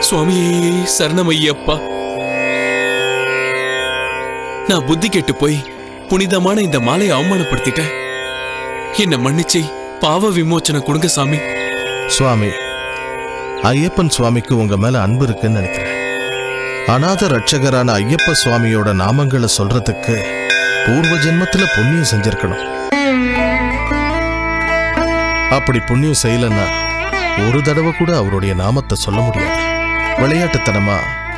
சுவாமி சரணமையப்பா. நான் புத்தி கெட்டு போய் புனிதமான இந்த மாலையை அவமானப்படுத்திட்டேன். என்ன மன்னிச்சு பாவ விமோச்சனம் கொடுங்க சாமி. சுவாமி, ஐயப்பன் சுவாமிக்கு உங்க மேல அன்பு இருக்குன்னு நினைக்கிறேன். அநாத ரட்சகரான ஐயப்ப சுவாமியோட நாமங்களை சொல்றதுக்கு பூர்வ ஜென்மத்துல புண்ணியம் செஞ்சிருக்கணும். அப்படி புண்ணியம் செய்யலன்னா ஒரு தடவை கூட அவருடைய நாமத்தை சொல்ல முடியாது. விளையாட்டுத்தனமா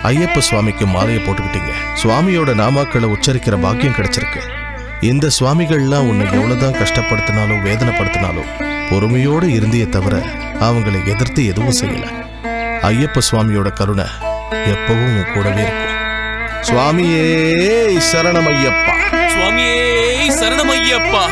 ஐயப்ப சுவாமிக்கு மாலையை போட்டுக்கிட்டீங்க. சுவாமியோட நாமாக்களை உச்சரிக்கிற பாக்கியம் கிடைச்சிருக்கு. இந்த சுவாமிகள்லாம் உன்னை எவ்வளவுதான் கஷ்டப்படுத்தினாலும் வேதனைப்படுத்தினாலும் பொறுமையோடு இருந்தியே தவிர அவங்களை எதிர்த்து எதுவும் செய்யல. ஐயப்ப சுவாமியோட கருணை எப்பவும் உன் கூடவே இருக்கும். சுவாமியே சரணம் ஐயப்பா. சுவாமியே சரணமையப்பா.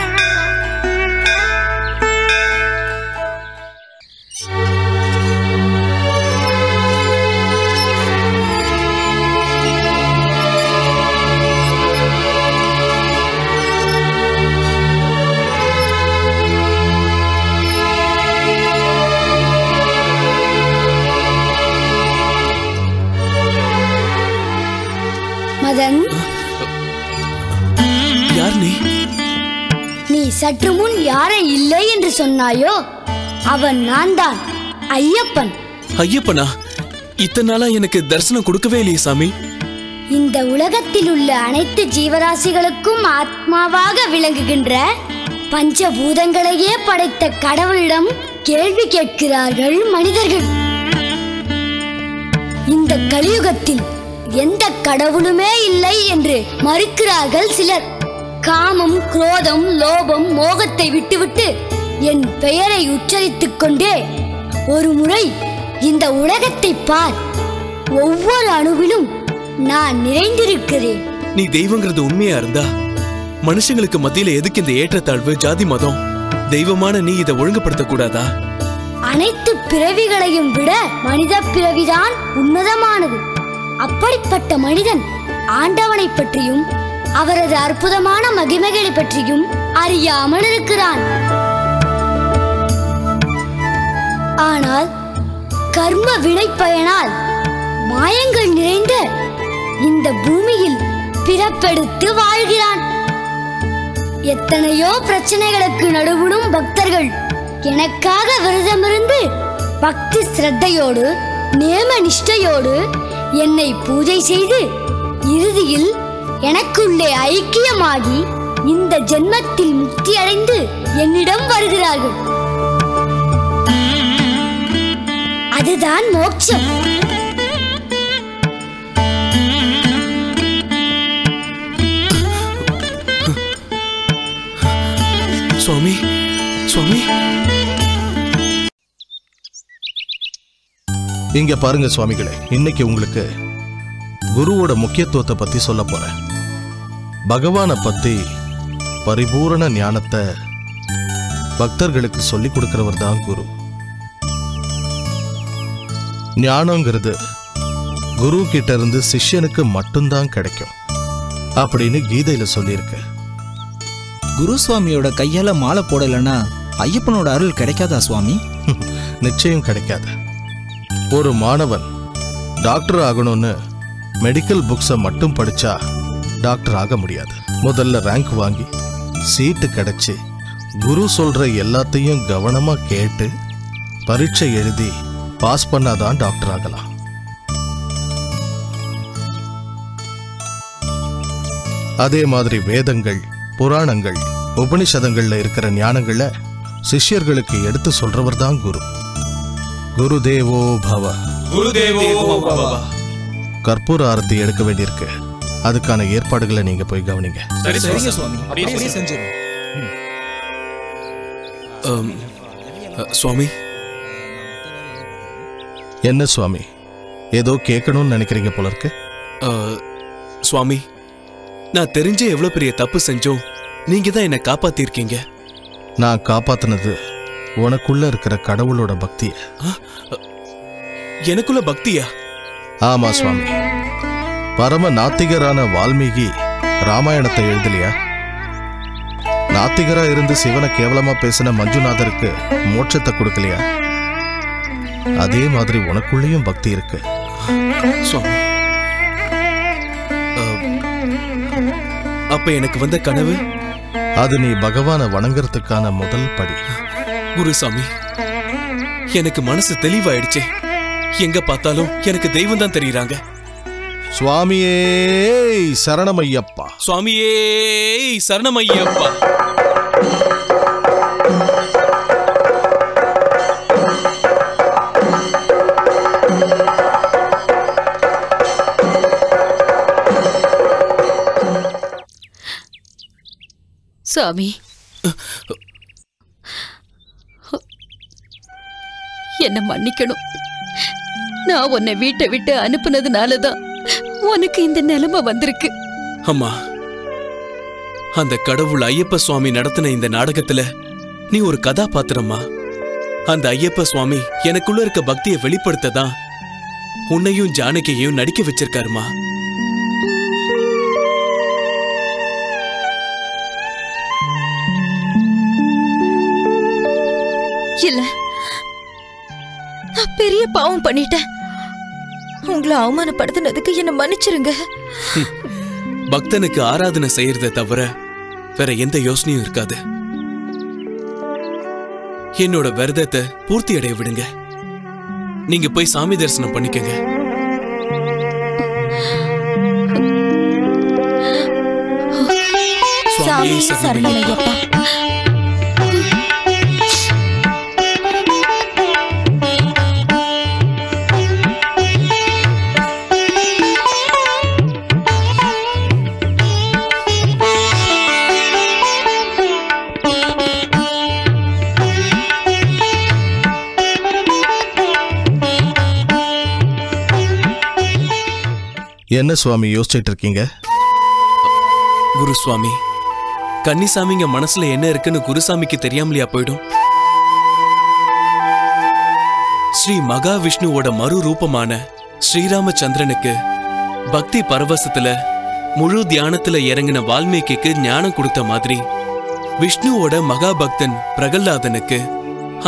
மதன், யார் நீ? நீ சற்று முன் யாரை இல்லை என்று சொன்னாயோ அவன் நான் தான், ஐயப்பன். ஐயப்பனா? இத்தனை நாளா எனக்கு தரிசனம் கொடுக்கவே இல்லையே சாமி. இந்த உலகத்தில் உள்ள அனைத்து ஜீவராசிகளுக்கும் ஆத்மாவாக விளங்குகின்ற பஞ்சபூதங்களையே படைத்த கடவுளிடம் கேள்வி கேட்கிறார்கள் மனிதர்கள். இந்த கலியுகத்தில் எந்த கடவுளுமே இல்லை என்று மறுக்கிறார்கள் சிலர். காமம், குரோதம், லோபம், மோகத்தை விட்டுவிட்டு என் பெயரை உச்சரித்துக் கொண்டே ஒரு முறை இந்த உலகத்தை பார். ஒவ்வொரு அணுவிலும் நான் நிறைந்திருக்கிறேன். நீ தெய்வங்கிறது உண்மையா இருந்தா மனுஷங்களுக்கு மத்தியில எதுக்கு இந்த ஏற்றத்தாழ்வு, ஜாதி, மதம்? தெய்வமான நீ இதை ஒழுங்குபடுத்த கூடாதா? அனைத்து பிறவிகளையும் விட மனித பிறவிதான் உன்னதமானது. அப்படிப்பட்ட மனிதன் ஆண்டவனை பற்றியும் அவரது அற்புதமான மகிமைகளை பற்றியும் அறியாமல் இருக்கிறான். ஆனால் கர்ம வினை பயனால் மாயங்கள் நிறைந்த இந்த பூமியில் பிறப்பெடுத்து வாழ்கிறான். எத்தனையோ பிரச்சனைகளுக்கு நடுவிலும் பக்தர்கள் எனக்காக விரதமிருந்து பக்தி சிரத்தையோடு நேம நிஷ்டையோடு என்னை பூஜை செய்து இறுதியில் எனக்குள்ளே ஐக்கியமாகி இந்த ஜென்மத்தில் முக்தி அடைந்து என்னிடம் வருகிறார்கள். அதுதான் மோட்சம். சுவாமி, சுவாமி. இங்க பாருங்க சுவாமிகளே, இன்னைக்கு உங்களுக்கு குருவோட முக்கியத்துவத்தை பத்தி சொல்ல போறேன். பகவானை பத்தி பரிபூரண ஞானத்தை பக்தர்களுக்கு சொல்லி கொடுக்கிறவர் தான் குரு. ஞானங்கிறது குரு கிட்ட இருந்து சிஷ்யனுக்கு மட்டும்தான் கிடைக்கும் அப்படின்னு கீதையில சொல்லியிருக்கு. குரு சுவாமியோட கையால மாலை போடலைன்னா ஐயப்பனோட அருள் கிடைக்காதா சுவாமி? நிச்சயம் கிடைக்காது. ஒரு மாணவன் டாக்டர் ஆகணும்னு மெடிக்கல் புக்ஸை மட்டும் படிச்சா டாக்டர் ஆக முடியாது. முதல்ல ரேங்க் வாங்கி சீட்டு கிடைச்சி குரு சொல்ற எல்லாத்தையும் கவனமா கேட்டு பரீட்சை எழுதி பாஸ் பண்ணாதான் டாக்டர் ஆகலாம். அதே மாதிரி வேதங்கள், புராணங்கள், உபனிஷதங்கள்ல இருக்கிற ஞானங்களை சிஷ்யர்களுக்கு எடுத்து சொல்றவர் தான் குரு. குருதேவோ பவ. குருதேவோ பவ. கற்பூர ஆரத்தி எடுக்க வேண்டியிருக்கு. அதுக்கான ஏற்பாடுகளை நீங்க போய் கவனிங்க. சரிங்க சுவாமி, அப்படியே செஞ்சிரும். சுவாமி. என்ன சுவாமி, ஏதோ கேட்கணும்னு நினைக்கிறீங்க போல இருக்கு. சுவாமி, நான் தெரிஞ்ச எவ்வளவு பெரிய தப்பு செஞ்சோம், நீங்க தான் என்ன காப்பாத்திருக்கீங்க. நான் காப்பாத்தினது உனக்குள்ள இருக்கிற கடவுளோட பக்திய. எனக்குள்ள பக்தியா? ஆமா சுவாமி. பரம நாத்திகரான வால்மீகி ராமாயணத்தை எழுதலையா? நாத்திகரா இருந்து சிவனை கேவலமா பேசின மஞ்சுநாதருக்கு மோட்சத்தை கொடுக்கலையா? அதே மாதிரி உனக்குள்ளேயும் பக்தி இருக்கு சுவாமி. அப்ப எனக்கு வந்த கனவு, அது நீ பகவானை வணங்குறதுக்கான முதல் படி. குருசாமி, எனக்கு மனசு தெளிவாயிடுச்சு. எங்க பார்த்தாலும் எனக்கு தெய்வம் தான் தெரியுறாங்க. சுவாமியே சரணமையப்பா. சுவாமியே சரணமையப்பா. சாமி, என்ன மன்னிக்கணும். நான் உன்னை வீட்டை விட்டு அனுப்புனதுனாலதான் உனக்கு இந்த நிலைமை வந்திருக்கு. அம்மா, அந்த கடவுள் ஐயப்ப சுவாமி நடத்தின இந்த நாடகத்துல நீ ஒரு கதாபாத்திரமா. அந்த ஐயப்ப சுவாமி எனக்குள்ள இருக்க பக்தியை வெளிப்படுத்ததான் உன்னையும் ஜானகியையும் நடிக்க வச்சிருக்காருமா. இல்ல, நான் பெரிய பாவம் பண்ணிட்டேன். உங்களை அவமானப்படுத்தினதுக்கு என்ன மன்னிச்சிருங்க. பக்தனுக்கு ஆராதனை செய்யறத தவிர வேற எந்த யோசனையும் இருக்காது. என்னோட விரதத்தை பூர்த்தி அடைய விடுங்க. நீங்க போய் சாமி தரிசனம் பண்ணிக்கங்க. சாமி சரணமையப்பா. என்ன சுவாமி யோசிச்சுட்டு இருக்கீங்க? குருசுவாமி, கன்னிசாமிங்க மனசுல என்ன இருக்குன்னு குருசாமிக்கு தெரியாமலையா போயிடும்? ஸ்ரீ மகாவிஷ்ணுவோட மறு ரூபமான ஸ்ரீராமச்சந்திரனுக்கு பக்தி பரவசத்துல முழு தியானத்துல இறங்கின வால்மீகிக்கு ஞானம் கொடுத்த மாதிரி விஷ்ணுவோட மகாபக்தன் பிரகல்லாதனுக்கு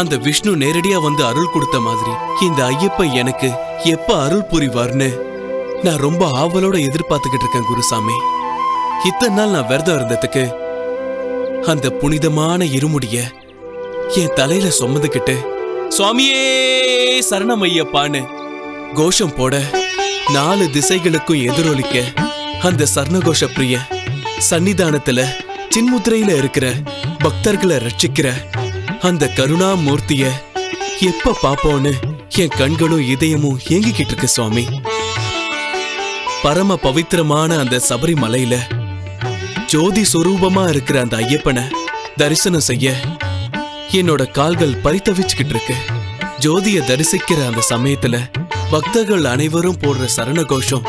அந்த விஷ்ணு நேரடியா வந்து அருள் கொடுத்த மாதிரி இந்த ஐயப்பன் எனக்கு எப்ப அருள் புரிவார்னு நான் ரொம்ப ஆவலோட எதிர்பார்த்துக்கிட்டு இருக்கேன் குருசாமி. இத்தனை நாள் நான் விரதம் இருந்ததுக்கு அந்த புனிதமான இருமுடிய என் தலையில சுமந்துக்கிட்டு சுவாமியே சரணமையப்பான்னு கோஷம் போட 4 திசைகளுக்கும் எதிரொலிக்க அந்த சரணகோஷ பிரிய சன்னிதானத்துல சின்முத்திரையில இருக்கிற பக்தர்களை ரட்சிக்கிற அந்த கருணாமூர்த்திய எப்ப பாப்போன்னு என் கண்களும் இதயமும் ஏங்கிக்கிட்டு இருக்கு சுவாமி. பரம பவித்திரமான அந்த சபரிமலையில ஜோதி சுரூபமா இருக்கிற அந்த ஐயப்பனை தரிசனம் செய்ய என்னோட கால்கள் பரிதவிச்சுக்கிட்டு இருக்கு. ஜோதிய தரிசிக்கிற அந்த சமயத்துல பக்தர்கள் அனைவரும் போடுற சரணகோஷம்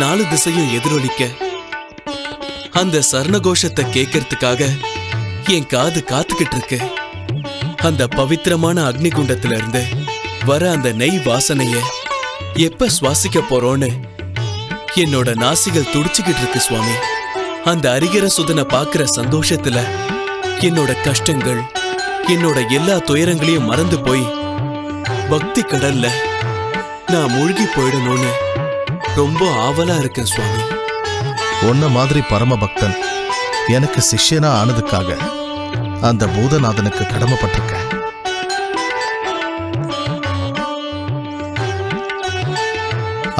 4 திசையும் எதிரொலிக்க அந்த சரணகோஷத்தை கேட்கறதுக்காக என் காது காத்துக்கிட்டு இருக்கு. அந்த பவித்திரமான அக்னிகுண்டத்துல இருந்து வர அந்த நெய் வாசனைய எப்ப சுவாசிக்க போறோன்னு என்னோட நாசிகள் துடிச்சுக்கிட்டு இருக்கு சுவாமி. அந்த அரிகர சுதனை பாக்குற சந்தோஷத்துல என்னோட கஷ்டங்கள் என்னோட எல்லா துயரங்களையும் மறந்து போய் பக்தி கடல்ல நான் மூழ்கி போயிடணும்னு ரொம்ப ஆவலா இருக்கேன் சுவாமி. உன்ன மாதிரி பரம பக்தன் எனக்கு சிஷ்யனா ஆனதுக்காக அந்த பூதநாதனுக்கு கடமைப்பட்டிருக்கேன்.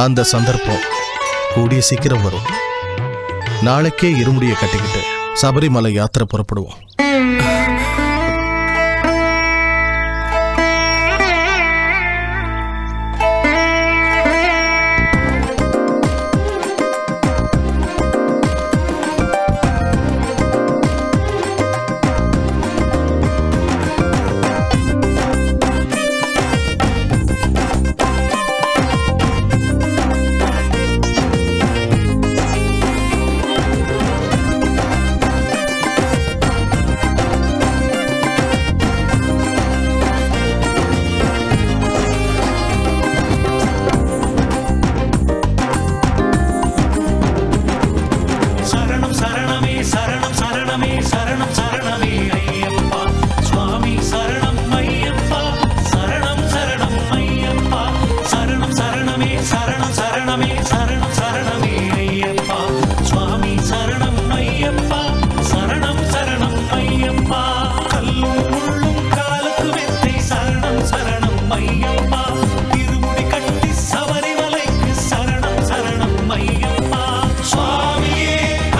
அந்த சந்தர்ப்பம் கூடிய சீக்கிரம் வரும். நாளைக்கே இருமுடியை கட்டிக்கிட்டு சபரிமலை யாத்திரை புறப்படுவோம்.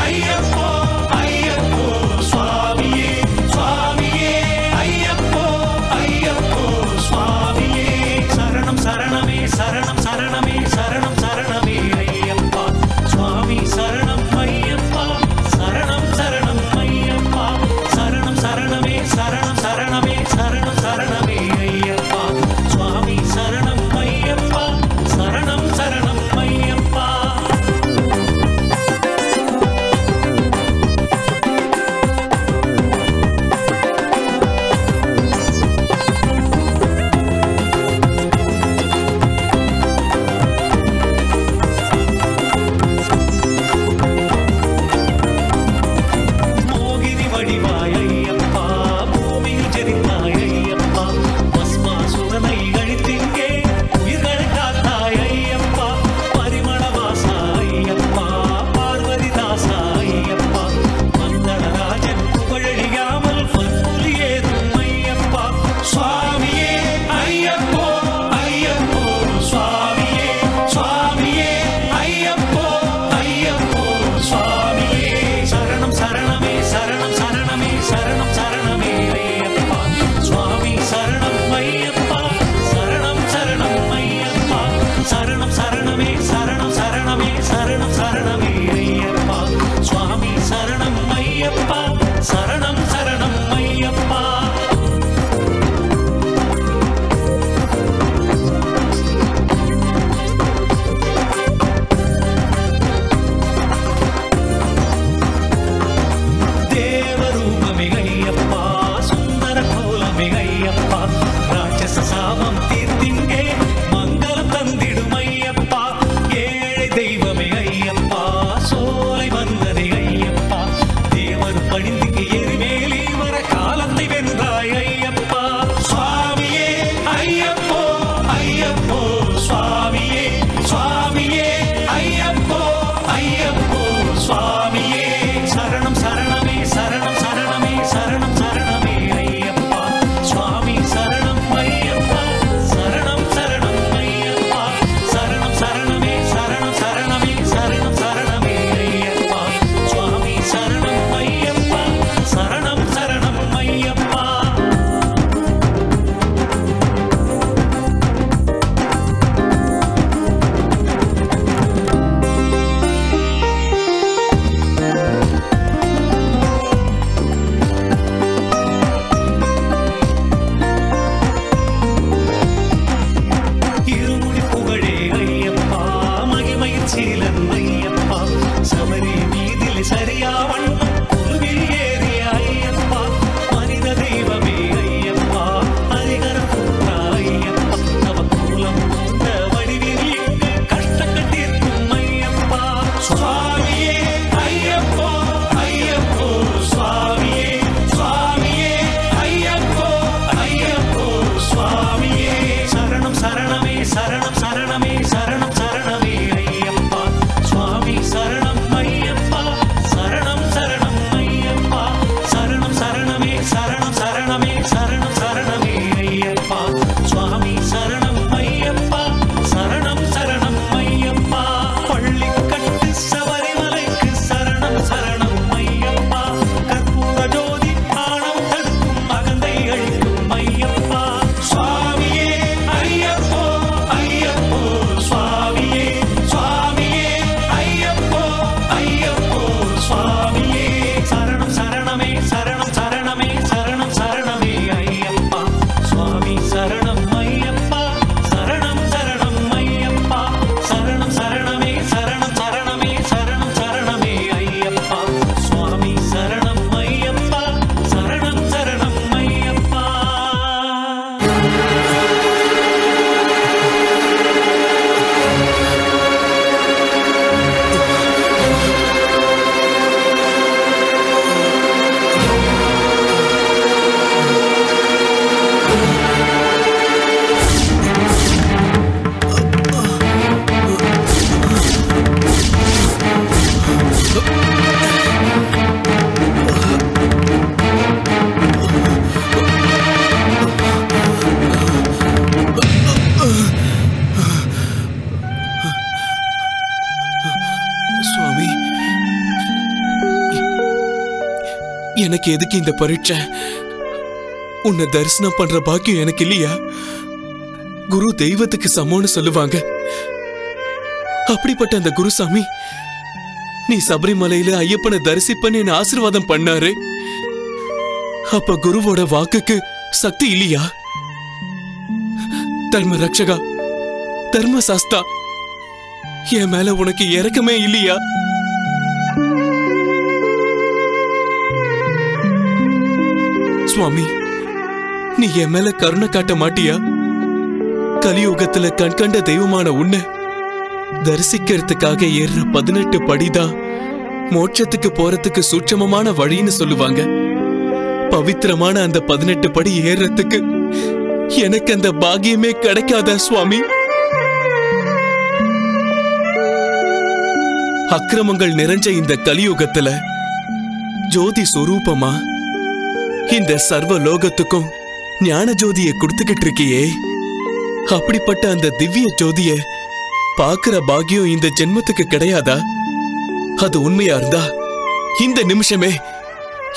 ஐயப்பா எனக்கு எதுக்கு இந்த பரீட்சை? உன்னை தரிசனம் பண்ற பாக்கியம் எனக்கு இல்லையா? குரு தெய்வத்துக்கு சமம்னு சொல்லுவாங்க. அப்படிப்பட்ட அந்த குருசாமி நீ சபரிமலையில ஐயப்பனை தரிசிப்பன்னு ஆசீர்வாதம் பண்ணாரு. அப்ப குருவோட வாக்குக்கு சக்தி இல்லையா? தர்ம ரக்ஷகா, தர்ம சாஸ்தா, என் மேல உனக்கு இரக்கமே இல்லையா? சுவாமி, நீ என் மேல கருணை காட்ட மாட்டியா? கலியுகத்துல கண்கண்ட தெய்வமான உன்னை தரிசிக்கிறதுக்காக ஏறுற 18 படிதான் மோட்சத்துக்கு போறதுக்கு சூட்சமமான வழின்னு சொல்லுவாங்க. பவித்திரமான அந்த 18 படி ஏறத்துக்கு எனக்கு அந்த பாக்கியமே கிடைக்காதா சுவாமி? அக்கிரமங்கள் நிறைஞ்ச இந்த கலியுகத்துல ஜோதி சொரூபமா இந்த சர்வ லோகத்துக்கும் ஞான ஜோதியை கொடுத்துக்கிட்டு இருக்கியே, அப்படிப்பட்ட அந்த திவ்ய ஜோதிய பாக்குற பாக்கியம் இந்த ஜென்மத்துக்கு கிடையாதா? அது உண்மையா இருந்தா இந்த நிமிஷமே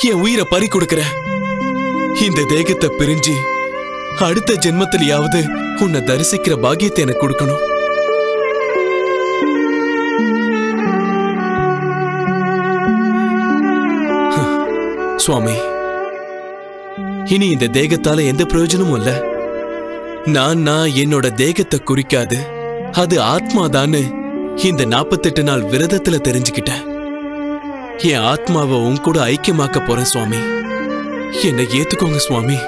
என் உயிரை பறி கொடுக்கிற. இந்த தேகத்தை பிரிஞ்சு அடுத்த ஜென்மத்திலேயாவது உன்னை தரிசிக்கிற பாக்கியத்தை எனக்கு கொடுக்கணும். சுவாமி, இனி இந்த தேகத்தால எந்த பிரயோஜனமும் இல்ல. நான் என்னோட தேகத்தை குறிக்காது, அது ஆத்மாதான்னு இந்த 48 நாள் விரதத்துல தெரிஞ்சுக்கிட்டேன். என் ஆத்மாவை உன் கூட ஐக்கியமாக்க போறேன் சுவாமி. என்னை ஏத்துக்கோங்க சுவாமி.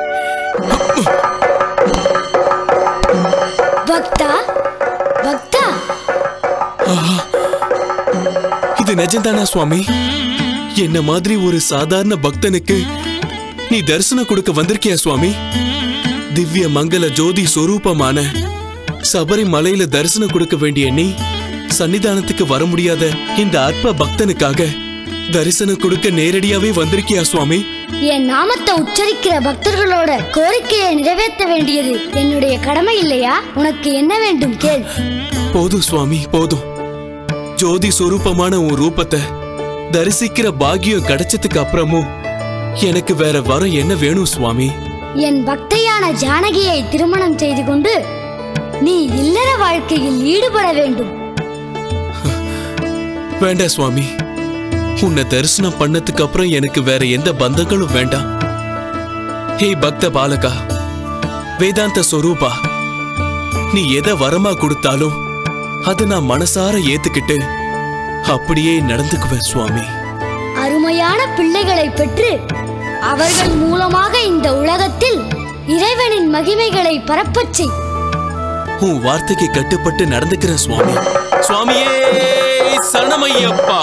பக்தா, பக்தா, இது நிஜம்தானா சுவாமி? என்ன மாதிரி ஒரு சாதாரண பக்தனுக்கு நீ தரிசனம் கொடுக்க வந்திருக்கியா சுவாமி? திவ்ய மங்கள ஜோதி சொரூபமான சபரிமலையில தரிசனம் கொடுக்க வேண்டிய நீ சன்னிதானத்துக்கு வர முடியாத இந்த அற்ப பக்தனுக்காக தரிசனம் கொடுக்க நேரடியாவே வந்திருக்கியா சுவாமி? என் நாமத்தை உச்சரிக்கிற பக்தர்களோட கோரிக்கையை நிறைவேற்ற வேண்டியது என்னுடைய கடமை இல்லையா? உனக்கு என்ன வேண்டும் கேள். போதும் சுவாமி, போதும். ஜோதி சொரூபமான உன் ரூபத்தை தரிசிக்கிற பாக்கியம் கிடைச்சதுக்கு அப்புறமும் எனக்கு வேற வரம் என்ன வேணும் சுவாமி? என் பக்தையான ஜானகியை திருமணம் செய்து கொண்டு நீ இல்லற வாழ்க்கையில் ஈடுபட வேண்டும். வேண்டாம் சுவாமி, உன்னை தரிசனம் பண்ணதுக்கு அப்புறம் எனக்கு வேற எந்த பந்தங்களும் வேண்டாம். ஹே பக்த பாலகா, வேதாந்த சொரூபா, நீ எதை வரமா கொடுத்தாலும் அது நான் மனசார ஏத்துக்கிட்டு அப்படியே நடந்துக்குவேன் சுவாமி. அருமையான பிள்ளைகளை பெற்று அவர்கள் மூலமாக இந்த உலகத்தில் இறைவனின் மகிமைகளை பரப்பச் செய். உன் வார்த்தைக்கு கட்டுப்பட்டு நடந்துக்கிறேன் சுவாமி. சுவாமியே சரணமையப்பா.